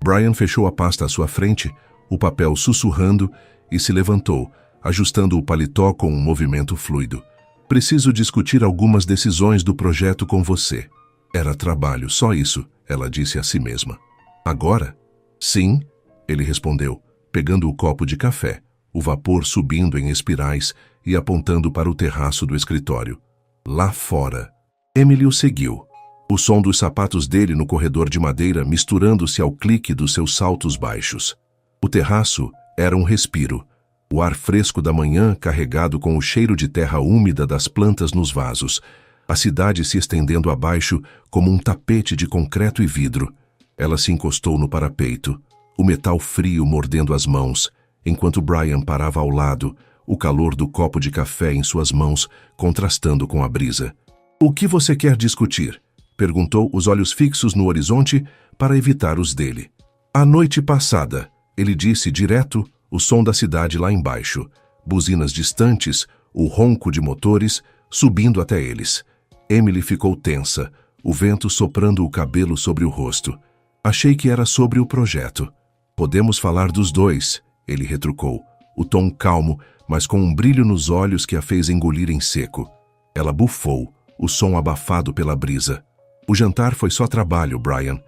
Brian fechou a pasta à sua frente, o papel sussurrando, e se levantou, ajustando o paletó com um movimento fluido. "Preciso discutir algumas decisões do projeto com você." Era trabalho, só isso, ela disse a si mesma. "Agora?" "Sim," ele respondeu, pegando o copo de café, o vapor subindo em espirais e apontando para o terraço do escritório. "Lá fora." Emily o seguiu. O som dos sapatos dele no corredor de madeira misturando-se ao clique dos seus saltos baixos. O terraço era um respiro. O ar fresco da manhã carregado com o cheiro de terra úmida das plantas nos vasos. A cidade se estendendo abaixo como um tapete de concreto e vidro. Ela se encostou no parapeito, o metal frio mordendo as mãos, enquanto Brian parava ao lado, o calor do copo de café em suas mãos contrastando com a brisa. "O que você quer discutir?" perguntou, os olhos fixos no horizonte para evitar os dele. "A noite passada", ele disse direto, o som da cidade lá embaixo, buzinas distantes, o ronco de motores subindo até eles. Emily ficou tensa, o vento soprando o cabelo sobre o rosto. "Achei que era sobre o projeto." "Podemos falar dos dois", ele retrucou, o tom calmo, mas com um brilho nos olhos que a fez engolir em seco. Ela bufou, o som abafado pela brisa. "O jantar foi só trabalho, Brian.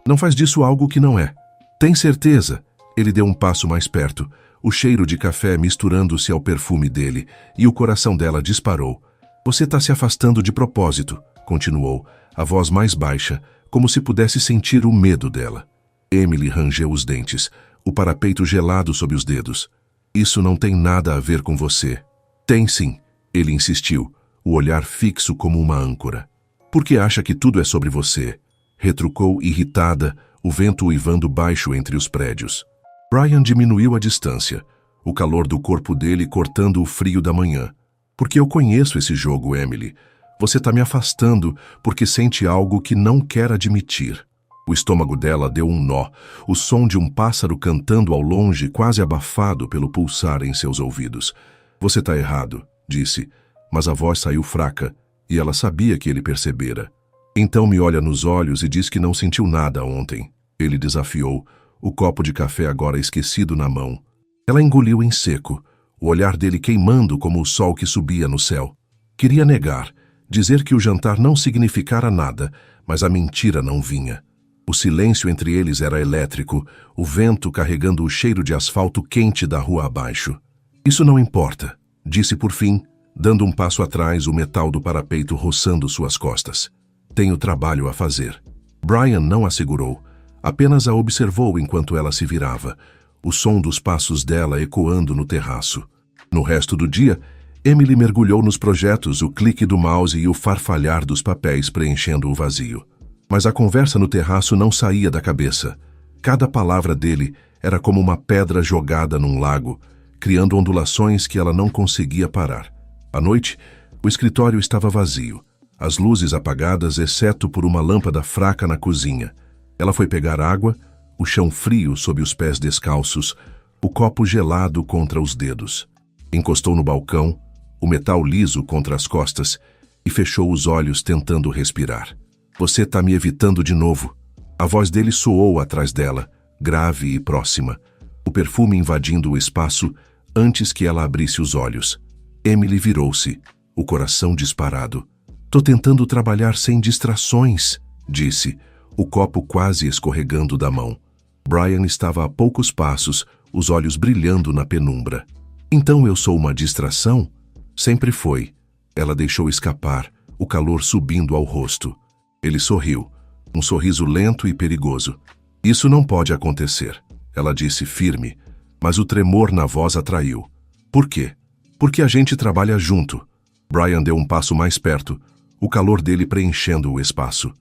Não faz disso algo que não é." "Tem certeza?" Ele deu um passo mais perto, o cheiro de café misturando-se ao perfume dele, e o coração dela disparou. "Você está se afastando de propósito", continuou, a voz mais baixa, como se pudesse sentir o medo dela. Emily rangeu os dentes, o parapeito gelado sob os dedos. "Isso não tem nada a ver com você." "Tem sim", ele insistiu, o olhar fixo como uma âncora. "Por que acha que tudo é sobre você?" retrucou irritada, o vento uivando baixo entre os prédios. Brian diminuiu a distância, o calor do corpo dele cortando o frio da manhã. "Porque eu conheço esse jogo, Emily. Você está me afastando porque sente algo que não quer admitir." O estômago dela deu um nó, o som de um pássaro cantando ao longe, quase abafado pelo pulsar em seus ouvidos. "Você está errado", disse, mas a voz saiu fraca, e ela sabia que ele percebera. "Então me olha nos olhos e diz que não sentiu nada ontem", ele desafiou, o copo de café agora esquecido na mão. Ela engoliu em seco, o olhar dele queimando como o sol que subia no céu. Queria negar, dizer que o jantar não significara nada, mas a mentira não vinha. O silêncio entre eles era elétrico, o vento carregando o cheiro de asfalto quente da rua abaixo. "Isso não importa", disse por fim, dando um passo atrás, o metal do parapeito roçando suas costas. "Tenho trabalho a fazer." Brian não a segurou, apenas a observou enquanto ela se virava, o som dos passos dela ecoando no terraço. No resto do dia, Emily mergulhou nos projetos, o clique do mouse e o farfalhar dos papéis preenchendo o vazio. Mas a conversa no terraço não saía da cabeça. Cada palavra dele era como uma pedra jogada num lago, criando ondulações que ela não conseguia parar. À noite, o escritório estava vazio, as luzes apagadas exceto por uma lâmpada fraca na cozinha. Ela foi pegar água, o chão frio sob os pés descalços, o copo gelado contra os dedos. Encostou no balcão, o metal liso contra as costas, e fechou os olhos tentando respirar. Você tá me evitando de novo. A voz dele soou atrás dela, grave e próxima, o perfume invadindo o espaço antes que ela abrisse os olhos. Emily virou-se, o coração disparado. Tô tentando trabalhar sem distrações, disse, o copo quase escorregando da mão. Brian estava a poucos passos, os olhos brilhando na penumbra. Então eu sou uma distração? Sempre foi. Ela deixou escapar, o calor subindo ao rosto. Ele sorriu, um sorriso lento e perigoso. Isso não pode acontecer, ela disse firme, mas o tremor na voz atraiu. Por quê? Porque a gente trabalha junto. Brian deu um passo mais perto, o calor dele preenchendo o espaço.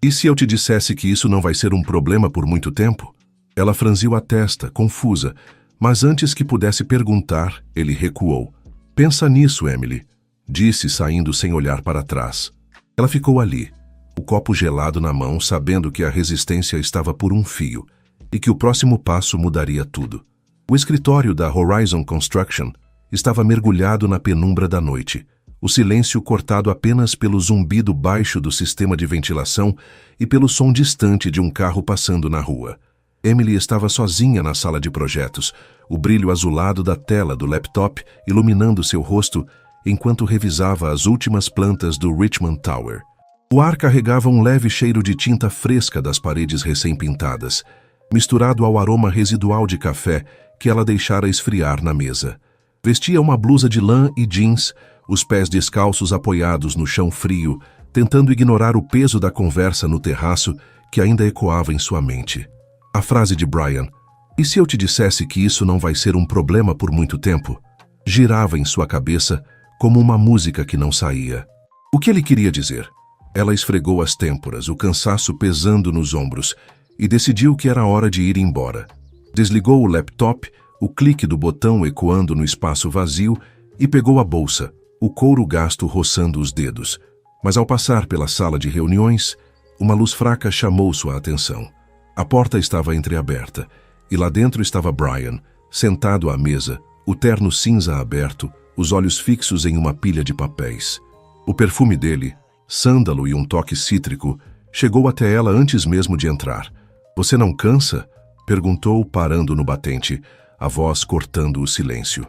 E se eu te dissesse que isso não vai ser um problema por muito tempo? Ela franziu a testa, confusa, mas antes que pudesse perguntar, ele recuou. Pensa nisso, Emily, disse saindo sem olhar para trás. Ela ficou ali, o copo gelado na mão, sabendo que a resistência estava por um fio e que o próximo passo mudaria tudo. O escritório da Horizon Construction estava mergulhado na penumbra da noite, o silêncio cortado apenas pelo zumbido baixo do sistema de ventilação e pelo som distante de um carro passando na rua. Emily estava sozinha na sala de projetos, o brilho azulado da tela do laptop iluminando seu rosto enquanto revisava as últimas plantas do Richmond Tower. O ar carregava um leve cheiro de tinta fresca das paredes recém-pintadas, misturado ao aroma residual de café que ela deixara esfriar na mesa. Vestia uma blusa de lã e jeans, os pés descalços apoiados no chão frio, tentando ignorar o peso da conversa no terraço que ainda ecoava em sua mente. A frase de Brian, "E se eu te dissesse que isso não vai ser um problema por muito tempo?", girava em sua cabeça como uma música que não saía. O que ele queria dizer? Ela esfregou as têmporas, o cansaço pesando nos ombros, e decidiu que era hora de ir embora. Desligou o laptop, o clique do botão ecoando no espaço vazio, e pegou a bolsa, o couro gasto roçando os dedos. Mas ao passar pela sala de reuniões, uma luz fraca chamou sua atenção. A porta estava entreaberta, e lá dentro estava Brian, sentado à mesa, o terno cinza aberto, os olhos fixos em uma pilha de papéis. O perfume dele, sândalo e um toque cítrico, chegou até ela antes mesmo de entrar. "Você não cansa?", perguntou, parando no batente, a voz cortando o silêncio.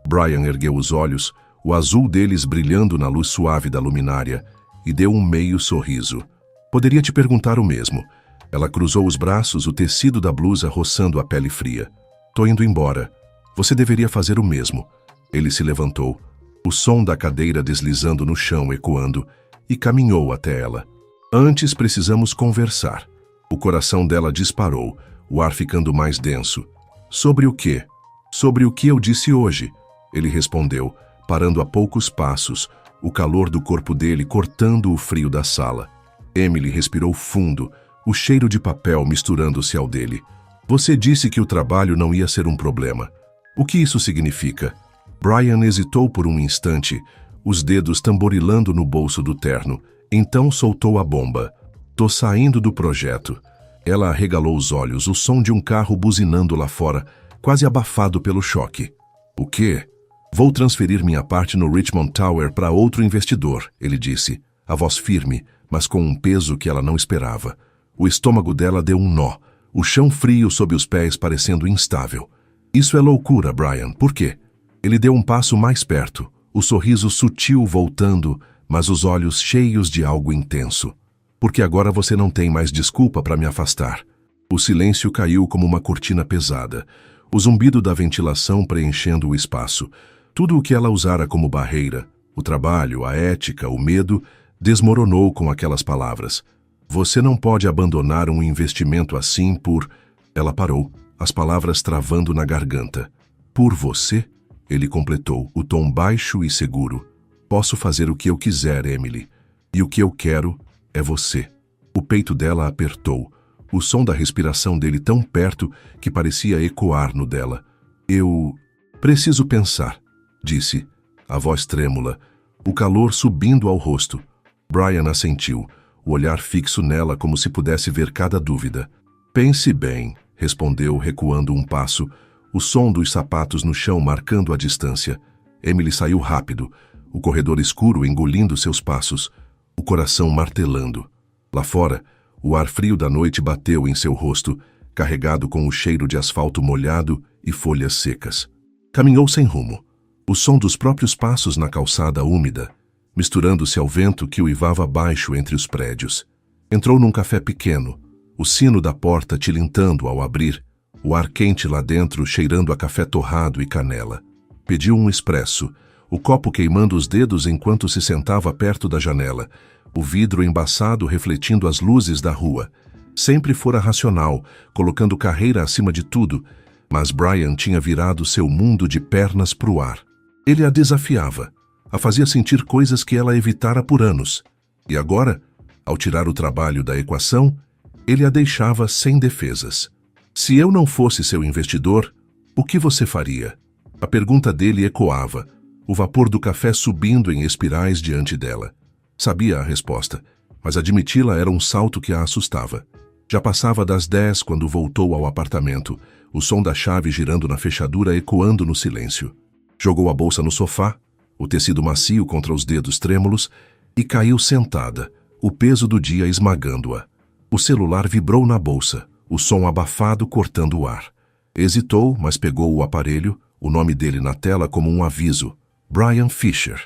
Brian ergueu os olhos, o azul deles brilhando na luz suave da luminária, e deu um meio sorriso. "Poderia te perguntar o mesmo." Ela cruzou os braços, o tecido da blusa roçando a pele fria. "Tô indo embora. Você deveria fazer o mesmo." Ele se levantou, o som da cadeira deslizando no chão ecoando, e caminhou até ela. "Antes precisamos conversar." O coração dela disparou, o ar ficando mais denso. "Sobre o quê?" "Sobre o que eu disse hoje," ele respondeu, parando a poucos passos, o calor do corpo dele cortando o frio da sala. Emily respirou fundo, o cheiro de papel misturando-se ao dele. "Você disse que o trabalho não ia ser um problema. O que isso significa?" Brian hesitou por um instante, os dedos tamborilando no bolso do terno, então soltou a bomba. "Tô saindo do projeto." Ela arregalou os olhos, o som de um carro buzinando lá fora, quase abafado pelo choque. "O quê?" "Vou transferir minha parte no Richmond Tower para outro investidor," ele disse, a voz firme, mas com um peso que ela não esperava. O estômago dela deu um nó, o chão frio sob os pés parecendo instável. "Isso é loucura, Brian. Por quê?" Ele deu um passo mais perto, o sorriso sutil voltando, mas os olhos cheios de algo intenso. "Porque agora você não tem mais desculpa para me afastar." O silêncio caiu como uma cortina pesada, o zumbido da ventilação preenchendo o espaço. Tudo o que ela usara como barreira, o trabalho, a ética, o medo, desmoronou com aquelas palavras. Você não pode abandonar um investimento assim por... Ela parou, as palavras travando na garganta. Por você? Ele completou, o tom baixo e seguro. Posso fazer o que eu quiser, Emily. E o que eu quero é você. O peito dela apertou, o som da respiração dele tão perto que parecia ecoar no dela. Eu preciso pensar, disse, a voz trêmula, o calor subindo ao rosto. Brian assentiu, o olhar fixo nela como se pudesse ver cada dúvida. Pense bem, respondeu, recuando um passo, o som dos sapatos no chão marcando a distância. Emily saiu rápido, o corredor escuro engolindo seus passos, o coração martelando. Lá fora, o ar frio da noite bateu em seu rosto, carregado com o cheiro de asfalto molhado e folhas secas. Caminhou sem rumo, o som dos próprios passos na calçada úmida, misturando-se ao vento que uivava baixo entre os prédios. Entrou num café pequeno, o sino da porta tilintando ao abrir, o ar quente lá dentro cheirando a café torrado e canela. Pediu um expresso, o copo queimando os dedos enquanto se sentava perto da janela, o vidro embaçado refletindo as luzes da rua. Sempre fora racional, colocando carreira acima de tudo, mas Brian tinha virado seu mundo de pernas pro ar. Ele a desafiava, a fazia sentir coisas que ela evitara por anos. E agora, ao tirar o trabalho da equação, ele a deixava sem defesas. Se eu não fosse seu investidor, o que você faria? A pergunta dele ecoava, o vapor do café subindo em espirais diante dela. Sabia a resposta, mas admiti-la era um salto que a assustava. Já passava das 10 quando voltou ao apartamento, o som da chave girando na fechadura ecoando no silêncio. Jogou a bolsa no sofá, o tecido macio contra os dedos trêmulos, e caiu sentada, o peso do dia esmagando-a. O celular vibrou na bolsa, o som abafado cortando o ar. Hesitou, mas pegou o aparelho, o nome dele na tela como um aviso. Brian Fisher.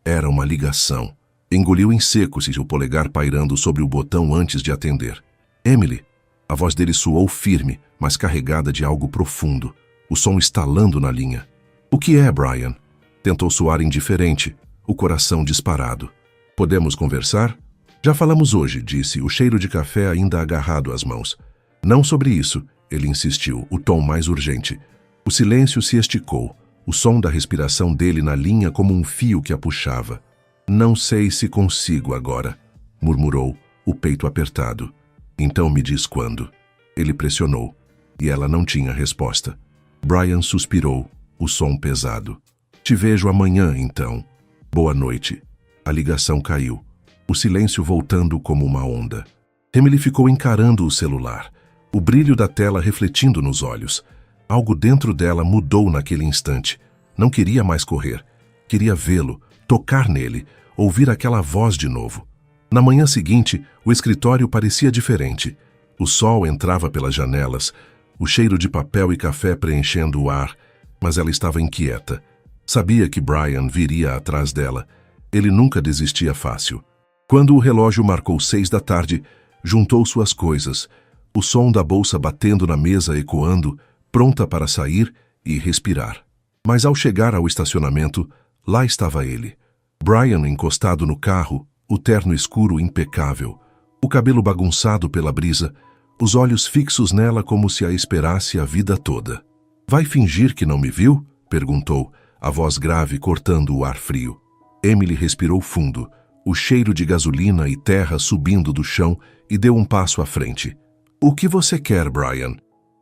Era uma ligação. Engoliu em seco, o polegar pairando sobre o botão antes de atender. Emily. A voz dele soou firme, mas carregada de algo profundo. O som estalando na linha. O que é, Brian? Tentou soar indiferente, o coração disparado. Podemos conversar? Já falamos hoje, disse, o cheiro de café ainda agarrado às mãos. Não sobre isso, ele insistiu, o tom mais urgente. O silêncio se esticou, o som da respiração dele na linha como um fio que a puxava. Não sei se consigo agora, murmurou, o peito apertado. Então me diz quando. Ele pressionou, e ela não tinha resposta. Brian suspirou, o som pesado. Te vejo amanhã, então. Boa noite. A ligação caiu, o silêncio voltando como uma onda. Emily ficou encarando o celular, o brilho da tela refletindo nos olhos. Algo dentro dela mudou naquele instante. Não queria mais correr. Queria vê-lo, tocar nele, ouvir aquela voz de novo. Na manhã seguinte, o escritório parecia diferente. O sol entrava pelas janelas, o cheiro de papel e café preenchendo o ar, mas ela estava inquieta. Sabia que Brian viria atrás dela. Ele nunca desistia fácil. Quando o relógio marcou 6 da tarde, juntou suas coisas, o som da bolsa batendo na mesa ecoando, pronta para sair e respirar. Mas ao chegar ao estacionamento, lá estava ele. Brian encostado no carro, o terno escuro impecável, o cabelo bagunçado pela brisa, os olhos fixos nela como se a esperasse a vida toda. Vai fingir que não me viu? Perguntou, a voz grave cortando o ar frio. Emily respirou fundo, o cheiro de gasolina e terra subindo do chão, e deu um passo à frente. O que você quer, Brian?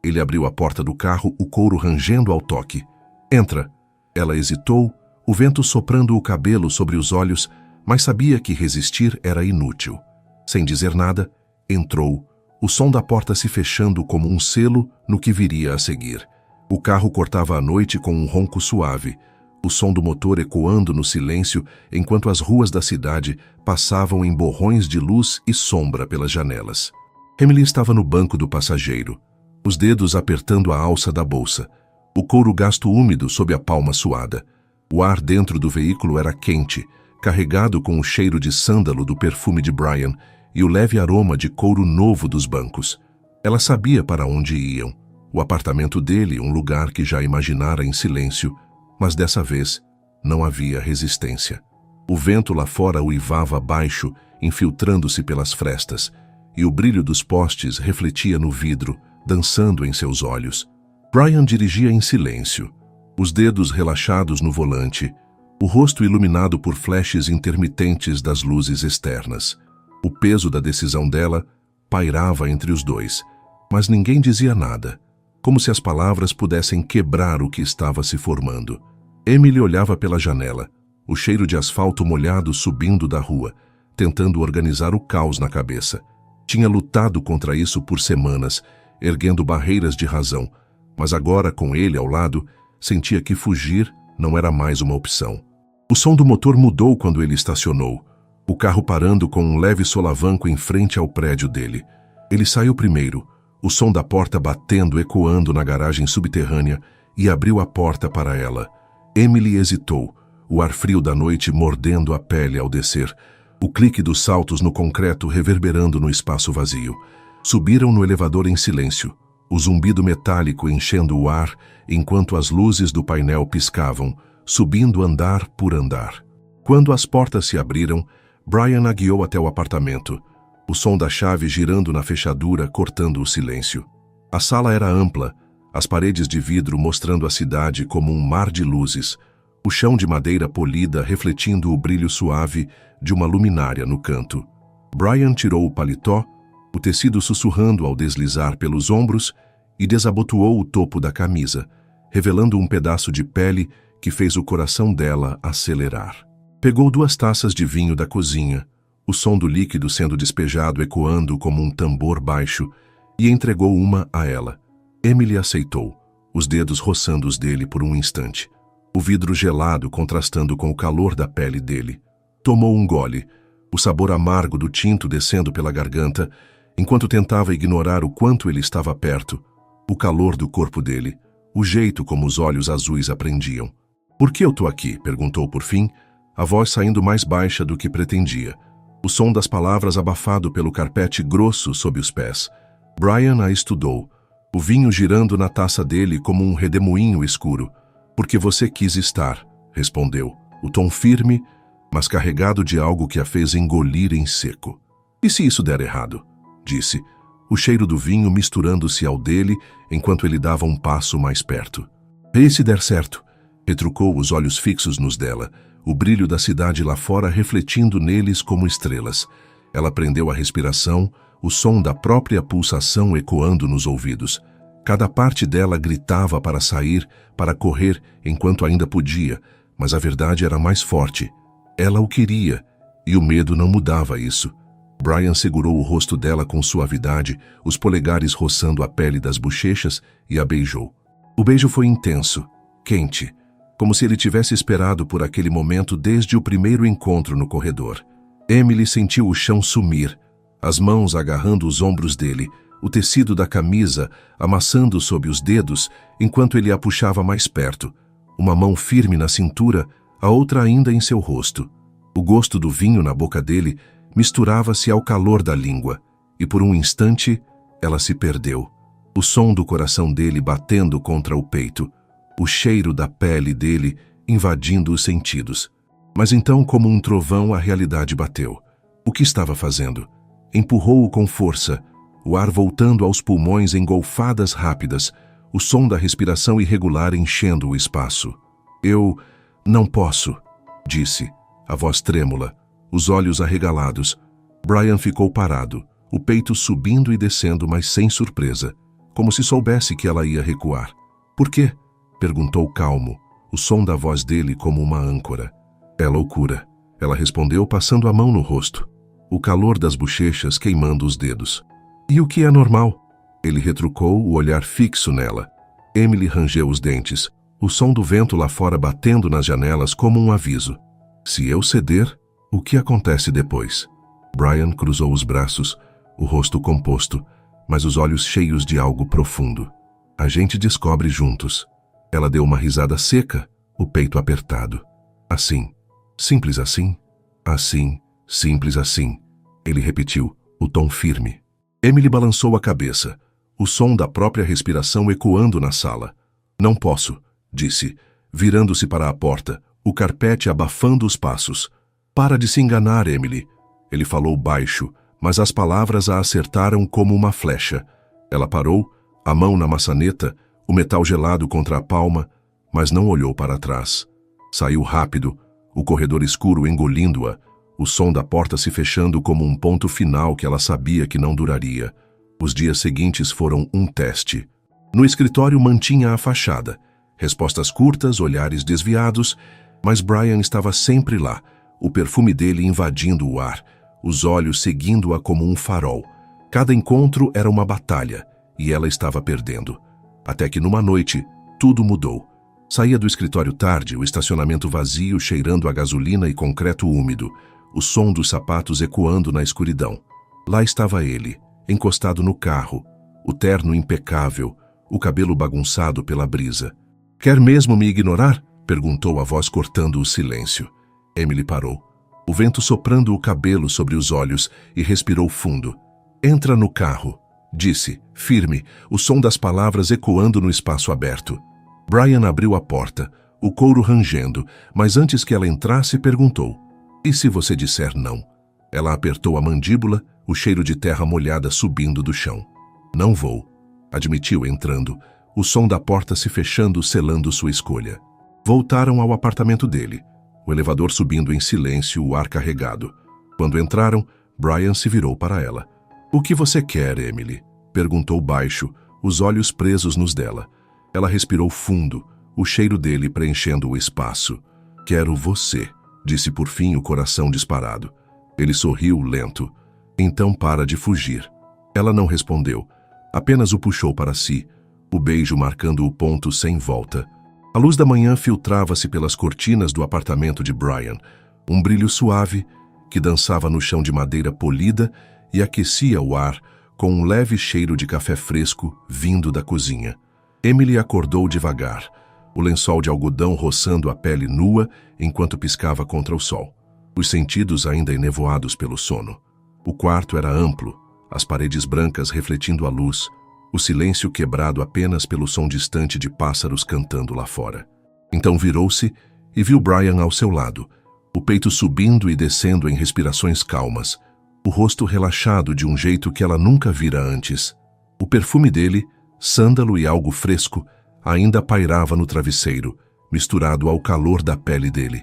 Ele abriu a porta do carro, o couro rangendo ao toque. Entra. Ela hesitou, o vento soprando o cabelo sobre os olhos, mas sabia que resistir era inútil. Sem dizer nada, entrou, o som da porta se fechando como um selo no que viria a seguir. O carro cortava a noite com um ronco suave, o som do motor ecoando no silêncio enquanto as ruas da cidade passavam em borrões de luz e sombra pelas janelas. Emily estava no banco do passageiro, os dedos apertando a alça da bolsa, o couro gasto úmido sob a palma suada. O ar dentro do veículo era quente, carregado com o cheiro de sândalo do perfume de Brian e o leve aroma de couro novo dos bancos. Ela sabia para onde iam. O apartamento dele, um lugar que já imaginara em silêncio, mas dessa vez não havia resistência. O vento lá fora uivava baixo, infiltrando-se pelas frestas, e o brilho dos postes refletia no vidro, dançando em seus olhos. Brian dirigia em silêncio, os dedos relaxados no volante, o rosto iluminado por flashes intermitentes das luzes externas. O peso da decisão dela pairava entre os dois, mas ninguém dizia nada, como se as palavras pudessem quebrar o que estava se formando. Emily olhava pela janela, o cheiro de asfalto molhado subindo da rua, tentando organizar o caos na cabeça. Tinha lutado contra isso por semanas, erguendo barreiras de razão, mas agora, com ele ao lado, sentia que fugir não era mais uma opção. O som do motor mudou quando ele estacionou, o carro parando com um leve solavanco em frente ao prédio dele. Ele saiu primeiro, o som da porta batendo ecoando na garagem subterrânea, e abriu a porta para ela. Emily hesitou, o ar frio da noite mordendo a pele ao descer, o clique dos saltos no concreto reverberando no espaço vazio. Subiram no elevador em silêncio, o zumbido metálico enchendo o ar enquanto as luzes do painel piscavam, subindo andar por andar. Quando as portas se abriram, Brian a guiou até o apartamento, o som da chave girando na fechadura cortando o silêncio. A sala era ampla, as paredes de vidro mostrando a cidade como um mar de luzes, o chão de madeira polida refletindo o brilho suave de uma luminária no canto. Brian tirou o paletó, o tecido sussurrando ao deslizar pelos ombros, e desabotoou o topo da camisa, revelando um pedaço de pele que fez o coração dela acelerar. Pegou 2 taças de vinho da cozinha, o som do líquido sendo despejado ecoando como um tambor baixo, e entregou uma a ela. Emily aceitou, os dedos roçando os dele por um instante, o vidro gelado contrastando com o calor da pele dele. Tomou um gole, o sabor amargo do tinto descendo pela garganta, enquanto tentava ignorar o quanto ele estava perto, o calor do corpo dele, o jeito como os olhos azuis a prendiam. "Por que eu tô aqui?", perguntou por fim, a voz saindo mais baixa do que pretendia, o som das palavras abafado pelo carpete grosso sob os pés. Brian a estudou, o vinho girando na taça dele como um redemoinho escuro. "Porque você quis estar", respondeu, o tom firme, mas carregado de algo que a fez engolir em seco. "E se isso der errado?", disse, o cheiro do vinho misturando-se ao dele enquanto ele dava um passo mais perto. "E se der certo?", retrucou, os olhos fixos nos dela, o brilho da cidade lá fora refletindo neles como estrelas. Ela prendeu a respiração, o som da própria pulsação ecoando nos ouvidos. Cada parte dela gritava para sair, para correr enquanto ainda podia, mas a verdade era mais forte. Ela o queria, e o medo não mudava isso. Brian segurou o rosto dela com suavidade, os polegares roçando a pele das bochechas, e a beijou. O beijo foi intenso, quente, como se ele tivesse esperado por aquele momento desde o primeiro encontro no corredor. Emily sentiu o chão sumir, as mãos agarrando os ombros dele, o tecido da camisa amassando sob os dedos enquanto ele a puxava mais perto, uma mão firme na cintura, a outra ainda em seu rosto. O gosto do vinho na boca dele misturava-se ao calor da língua, e por um instante ela se perdeu. O som do coração dele batendo contra o peito, o cheiro da pele dele invadindo os sentidos. Mas então, como um trovão, a realidade bateu. O que estava fazendo? Empurrou-o com força, o ar voltando aos pulmões em golfadas rápidas, o som da respiração irregular enchendo o espaço. "Eu não posso", disse, a voz trêmula, os olhos arregalados. Brian ficou parado, o peito subindo e descendo, mas sem surpresa, como se soubesse que ela ia recuar. "Por quê?", perguntou calmo, o som da voz dele como uma âncora. "É loucura", ela respondeu, passando a mão no rosto, o calor das bochechas queimando os dedos. "E o que é normal?", ele retrucou, o olhar fixo nela. Emily rangeu os dentes, o som do vento lá fora batendo nas janelas como um aviso. "Se eu ceder, o que acontece depois?". Brian cruzou os braços, o rosto composto, mas os olhos cheios de algo profundo. "A gente descobre juntos". Ela deu uma risada seca, o peito apertado. "Assim, simples assim, assim, simples assim", ele repetiu, o tom firme. Emily balançou a cabeça, o som da própria respiração ecoando na sala. "Não posso", disse, virando-se para a porta, o carpete abafando os passos. "Para de se enganar, Emily", ele falou baixo, mas as palavras a acertaram como uma flecha. Ela parou, a mão na maçaneta, o metal gelado contra a palma, mas não olhou para trás. Saiu rápido, o corredor escuro engolindo-a, o som da porta se fechando como um ponto final que ela sabia que não duraria. Os dias seguintes foram um teste. No escritório mantinha a fachada. Respostas curtas, olhares desviados, mas Brian estava sempre lá, o perfume dele invadindo o ar, os olhos seguindo-a como um farol. Cada encontro era uma batalha, e ela estava perdendo. Até que numa noite, tudo mudou. Saía do escritório tarde, o estacionamento vazio cheirando a gasolina e concreto úmido, o som dos sapatos ecoando na escuridão. Lá estava ele, encostado no carro, o terno impecável, o cabelo bagunçado pela brisa. "Quer mesmo me ignorar?" perguntou a voz cortando o silêncio. Emily parou, o vento soprando o cabelo sobre os olhos, e respirou fundo. "Entra no carro", disse, firme, o som das palavras ecoando no espaço aberto. Brian abriu a porta, o couro rangendo, mas antes que ela entrasse, perguntou: "E se você disser não?" Ela apertou a mandíbula, o cheiro de terra molhada subindo do chão. "Não vou", admitiu entrando, o som da porta se fechando, selando sua escolha. Voltaram ao apartamento dele, o elevador subindo em silêncio, o ar carregado. Quando entraram, Brian se virou para ela. "O que você quer, Emily?" perguntou baixo, os olhos presos nos dela. Ela respirou fundo, o cheiro dele preenchendo o espaço. "Quero você", disse por fim, o coração disparado. Ele sorriu lento. "Então para de fugir." Ela não respondeu, apenas o puxou para si, o beijo marcando o ponto sem volta. A luz da manhã filtrava-se pelas cortinas do apartamento de Brian, um brilho suave que dançava no chão de madeira polida e aquecia o ar com um leve cheiro de café fresco vindo da cozinha. Emily acordou devagar, o lençol de algodão roçando a pele nua enquanto piscava contra o sol, os sentidos ainda enevoados pelo sono. O quarto era amplo, as paredes brancas refletindo a luz, o silêncio quebrado apenas pelo som distante de pássaros cantando lá fora. Então virou-se e viu Brian ao seu lado, o peito subindo e descendo em respirações calmas, o rosto relaxado de um jeito que ela nunca vira antes. O perfume dele, sândalo e algo fresco, ainda pairava no travesseiro, misturado ao calor da pele dele.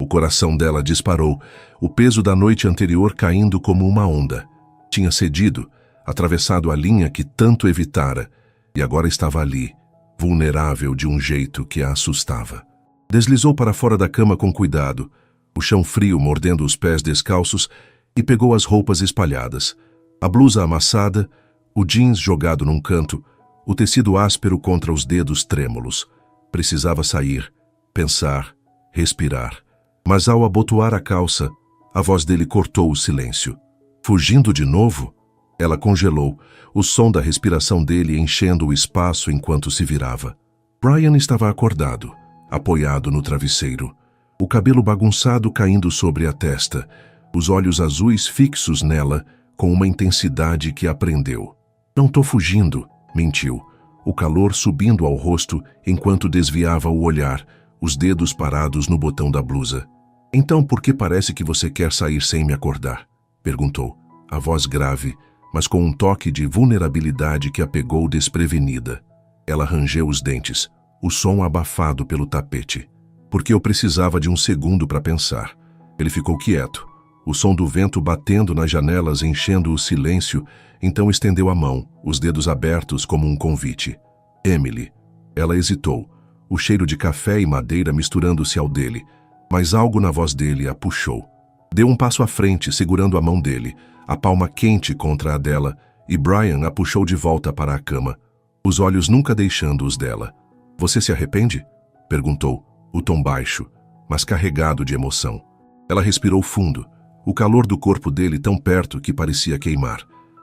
O coração dela disparou, o peso da noite anterior caindo como uma onda. Tinha cedido, atravessado a linha que tanto evitara, e agora estava ali, vulnerável de um jeito que a assustava. Deslizou para fora da cama com cuidado, o chão frio mordendo os pés descalços, e pegou as roupas espalhadas, a blusa amassada, o jeans jogado num canto, o tecido áspero contra os dedos trêmulos. Precisava sair, pensar, respirar. Mas ao abotoar a calça, a voz dele cortou o silêncio. "Fugindo de novo?" Ela congelou, o som da respiração dele enchendo o espaço enquanto se virava. Brian estava acordado, apoiado no travesseiro, o cabelo bagunçado caindo sobre a testa, os olhos azuis fixos nela com uma intensidade que a prendeu. "Não tô fugindo", mentiu, o calor subindo ao rosto enquanto desviava o olhar, os dedos parados no botão da blusa. "Então por que parece que você quer sair sem me acordar?" perguntou, a voz grave, mas com um toque de vulnerabilidade que a pegou desprevenida. Ela rangeu os dentes, o som abafado pelo tapete. "Porque eu precisava de um segundo para pensar." Ele ficou quieto, o som do vento batendo nas janelas enchendo o silêncio, então estendeu a mão, os dedos abertos como um convite. "Emily." Ela hesitou, o cheiro de café e madeira misturando-se ao dele, mas algo na voz dele a puxou. Deu um passo à frente, segurando a mão dele, a palma quente contra a dela, e Brian a puxou de volta para a cama, os olhos nunca deixando os dela. "Você se arrepende?" perguntou, o tom baixo, mas carregado de emoção. Ela respirou fundo, o calor do corpo dele tão perto que parecia queimar.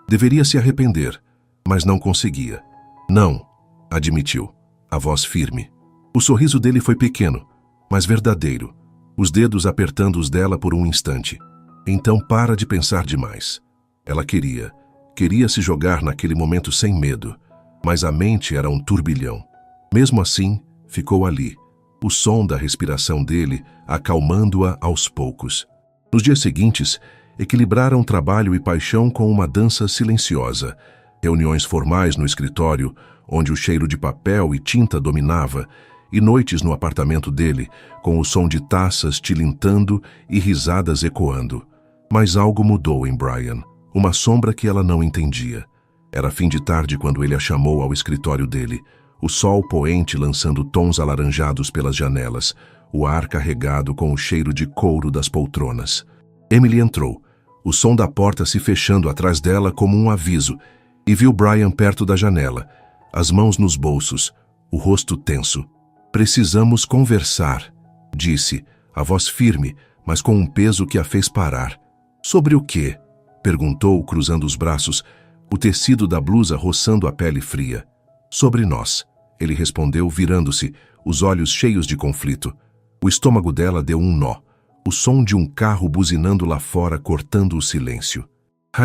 Deveria se arrepender, mas não conseguia. "Não", admitiu, a voz firme. O sorriso dele foi pequeno, mas verdadeiro, os dedos apertando os dela por um instante. "Então para de pensar demais." Ela queria se jogar naquele momento sem medo, mas a mente era um turbilhão. Mesmo assim, ficou ali, o som da respiração dele acalmando-a aos poucos. Nos dias seguintes, equilibraram trabalho e paixão com uma dança silenciosa. Reuniões formais no escritório, onde o cheiro de papel e tinta dominava, e noites no apartamento dele, com o som de taças tilintando e risadas ecoando. Mas algo mudou em Brian, uma sombra que ela não entendia. Era fim de tarde quando ele a chamou ao escritório dele, o sol poente lançando tons alaranjados pelas janelas, o ar carregado com o cheiro de couro das poltronas. Emily entrou, o som da porta se fechando atrás dela como um aviso, e viu Brian perto da janela, as mãos nos bolsos, o rosto tenso. "Precisamos conversar", disse, a voz firme, mas com um peso que a fez parar. "Sobre o quê?", perguntou, cruzando os braços, o tecido da blusa roçando a pele fria. "Sobre nós", ele respondeu, virando-se, os olhos cheios de conflito. O estômago dela deu um nó, o som de um carro buzinando lá fora cortando o silêncio.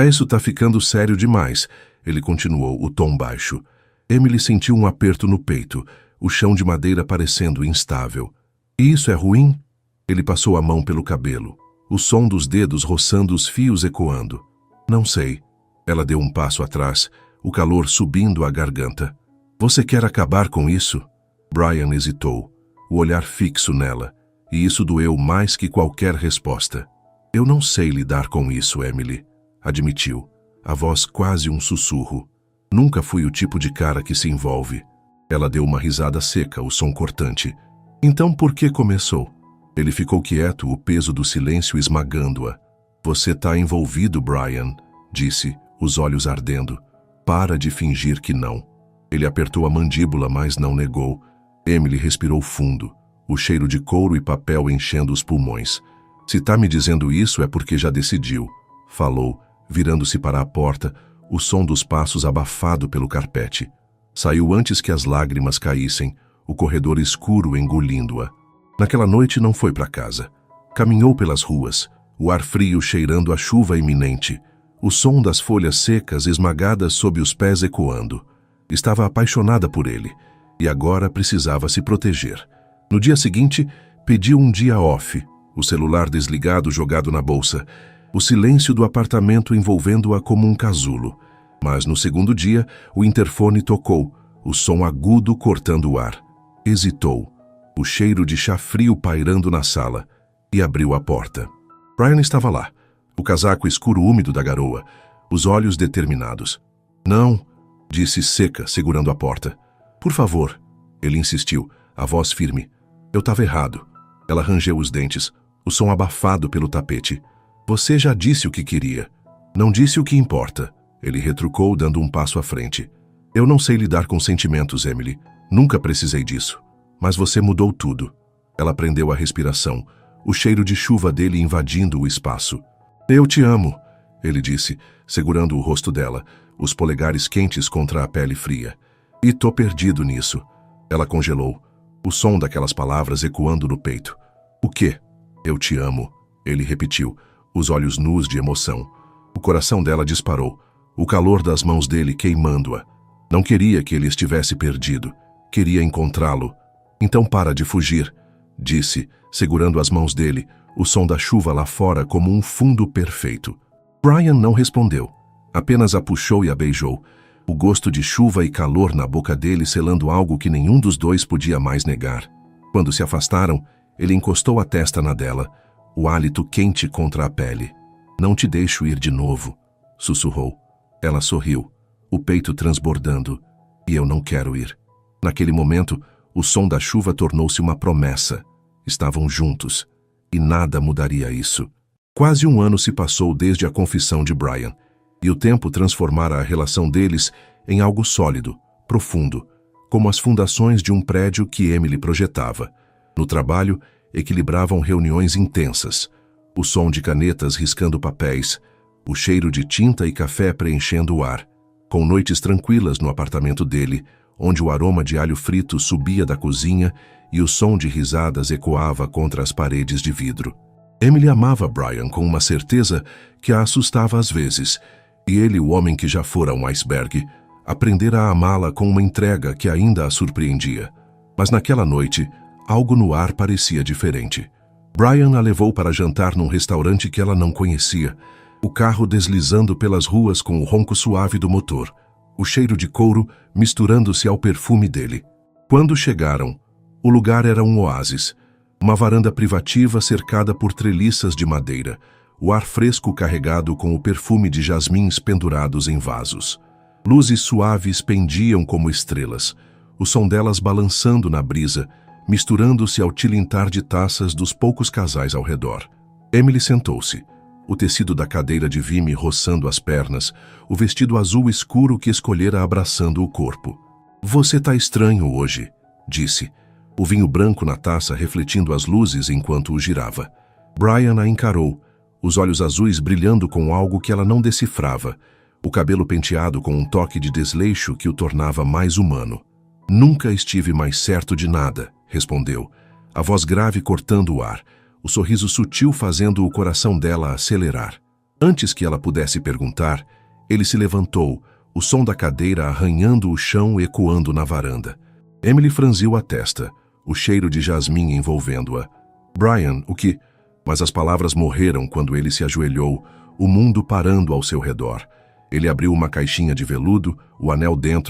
"Isso tá ficando sério demais", ele continuou, o tom baixo. Emily sentiu um aperto no peito, o chão de madeira parecendo instável. "E isso é ruim?", ele passou a mão pelo cabelo, o som dos dedos roçando os fios ecoando. "Não sei." Ela deu um passo atrás, o calor subindo à garganta. "Você quer acabar com isso?" Brian hesitou, o olhar fixo nela, e isso doeu mais que qualquer resposta. "Eu não sei lidar com isso, Emily", admitiu, a voz quase um sussurro. "Nunca fui o tipo de cara que se envolve." Ela deu uma risada seca, o som cortante. "Então por que começou?" Ele ficou quieto, o peso do silêncio esmagando-a. "Você tá envolvido, Brian", disse, os olhos ardendo. "Para de fingir que não." Ele apertou a mandíbula, mas não negou. Emily respirou fundo, o cheiro de couro e papel enchendo os pulmões. "Se tá me dizendo isso é porque já decidiu", falou, virando-se para a porta, o som dos passos abafado pelo carpete. Saiu antes que as lágrimas caíssem, o corredor escuro engolindo-a. Naquela noite não foi para casa. Caminhou pelas ruas, o ar frio cheirando a chuva iminente, o som das folhas secas esmagadas sob os pés ecoando. Estava apaixonada por ele, e agora precisava se proteger. No dia seguinte, pediu um dia off, o celular desligado jogado na bolsa, o silêncio do apartamento envolvendo-a como um casulo. Mas no segundo dia, o interfone tocou, o som agudo cortando o ar. Hesitou, o cheiro de chá frio pairando na sala, e abriu a porta. Brian estava lá, o casaco escuro úmido da garoa, os olhos determinados. "Não", disse seca, segurando a porta. "Por favor", ele insistiu, a voz firme. "Eu estava errado." Ela rangeu os dentes, o som abafado pelo tapete. "Você já disse o que queria. Não disse o que importa", ele retrucou, dando um passo à frente. "Eu não sei lidar com sentimentos, Emily. Nunca precisei disso. Mas você mudou tudo." Ela prendeu a respiração, o cheiro de chuva dele invadindo o espaço. "Eu te amo", ele disse, segurando o rosto dela, os polegares quentes contra a pele fria. "E tô perdido nisso." Ela congelou, o som daquelas palavras ecoando no peito. "O quê?" "Eu te amo", ele repetiu, os olhos nus de emoção. O coração dela disparou, o calor das mãos dele queimando-a. Não queria que ele estivesse perdido, queria encontrá-lo. "Então para de fugir", disse, segurando as mãos dele, o som da chuva lá fora como um fundo perfeito. Brian não respondeu, apenas a puxou e a beijou, o gosto de chuva e calor na boca dele selando algo que nenhum dos dois podia mais negar. Quando se afastaram, ele encostou a testa na dela, o hálito quente contra a pele. "Não te deixo ir de novo", sussurrou. Ela sorriu, o peito transbordando. "E eu não quero ir." Naquele momento, o som da chuva tornou-se uma promessa. Estavam juntos, e nada mudaria isso. Quase um ano se passou desde a confissão de Brian, e o tempo transformara a relação deles em algo sólido, profundo, como as fundações de um prédio que Emily projetava. No trabalho, equilibravam reuniões intensas, o som de canetas riscando papéis, o cheiro de tinta e café preenchendo o ar, com noites tranquilas no apartamento dele, onde o aroma de alho frito subia da cozinha e o som de risadas ecoava contra as paredes de vidro. Emily amava Brian com uma certeza que a assustava às vezes, e ele, o homem que já fora um iceberg, aprendera a amá-la com uma entrega que ainda a surpreendia. Mas naquela noite, algo no ar parecia diferente. Brian a levou para jantar num restaurante que ela não conhecia, O carro deslizando pelas ruas com o ronco suave do motor, o cheiro de couro misturando-se ao perfume dele. Quando chegaram, o lugar era um oásis, uma varanda privativa cercada por treliças de madeira, o ar fresco carregado com o perfume de jasmins pendurados em vasos. Luzes suaves pendiam como estrelas, o som delas balançando na brisa, misturando-se ao tilintar de taças dos poucos casais ao redor. Emily sentou-se, o tecido da cadeira de vime roçando as pernas, o vestido azul escuro que escolhera abraçando o corpo. "Você tá estranho hoje", disse, o vinho branco na taça refletindo as luzes enquanto o girava. Brian a encarou, os olhos azuis brilhando com algo que ela não decifrava, o cabelo penteado com um toque de desleixo que o tornava mais humano. "Nunca estive mais certo de nada", respondeu, a voz grave cortando o ar, o sorriso sutil fazendo o coração dela acelerar. Antes que ela pudesse perguntar, ele se levantou, o som da cadeira arranhando o chão ecoando na varanda. Emily franziu a testa, o cheiro de jasmim envolvendo-a. "Brian, o que?" Mas as palavras morreram quando ele se ajoelhou, o mundo parando ao seu redor. Ele abriu uma caixinha de veludo, o anel dentro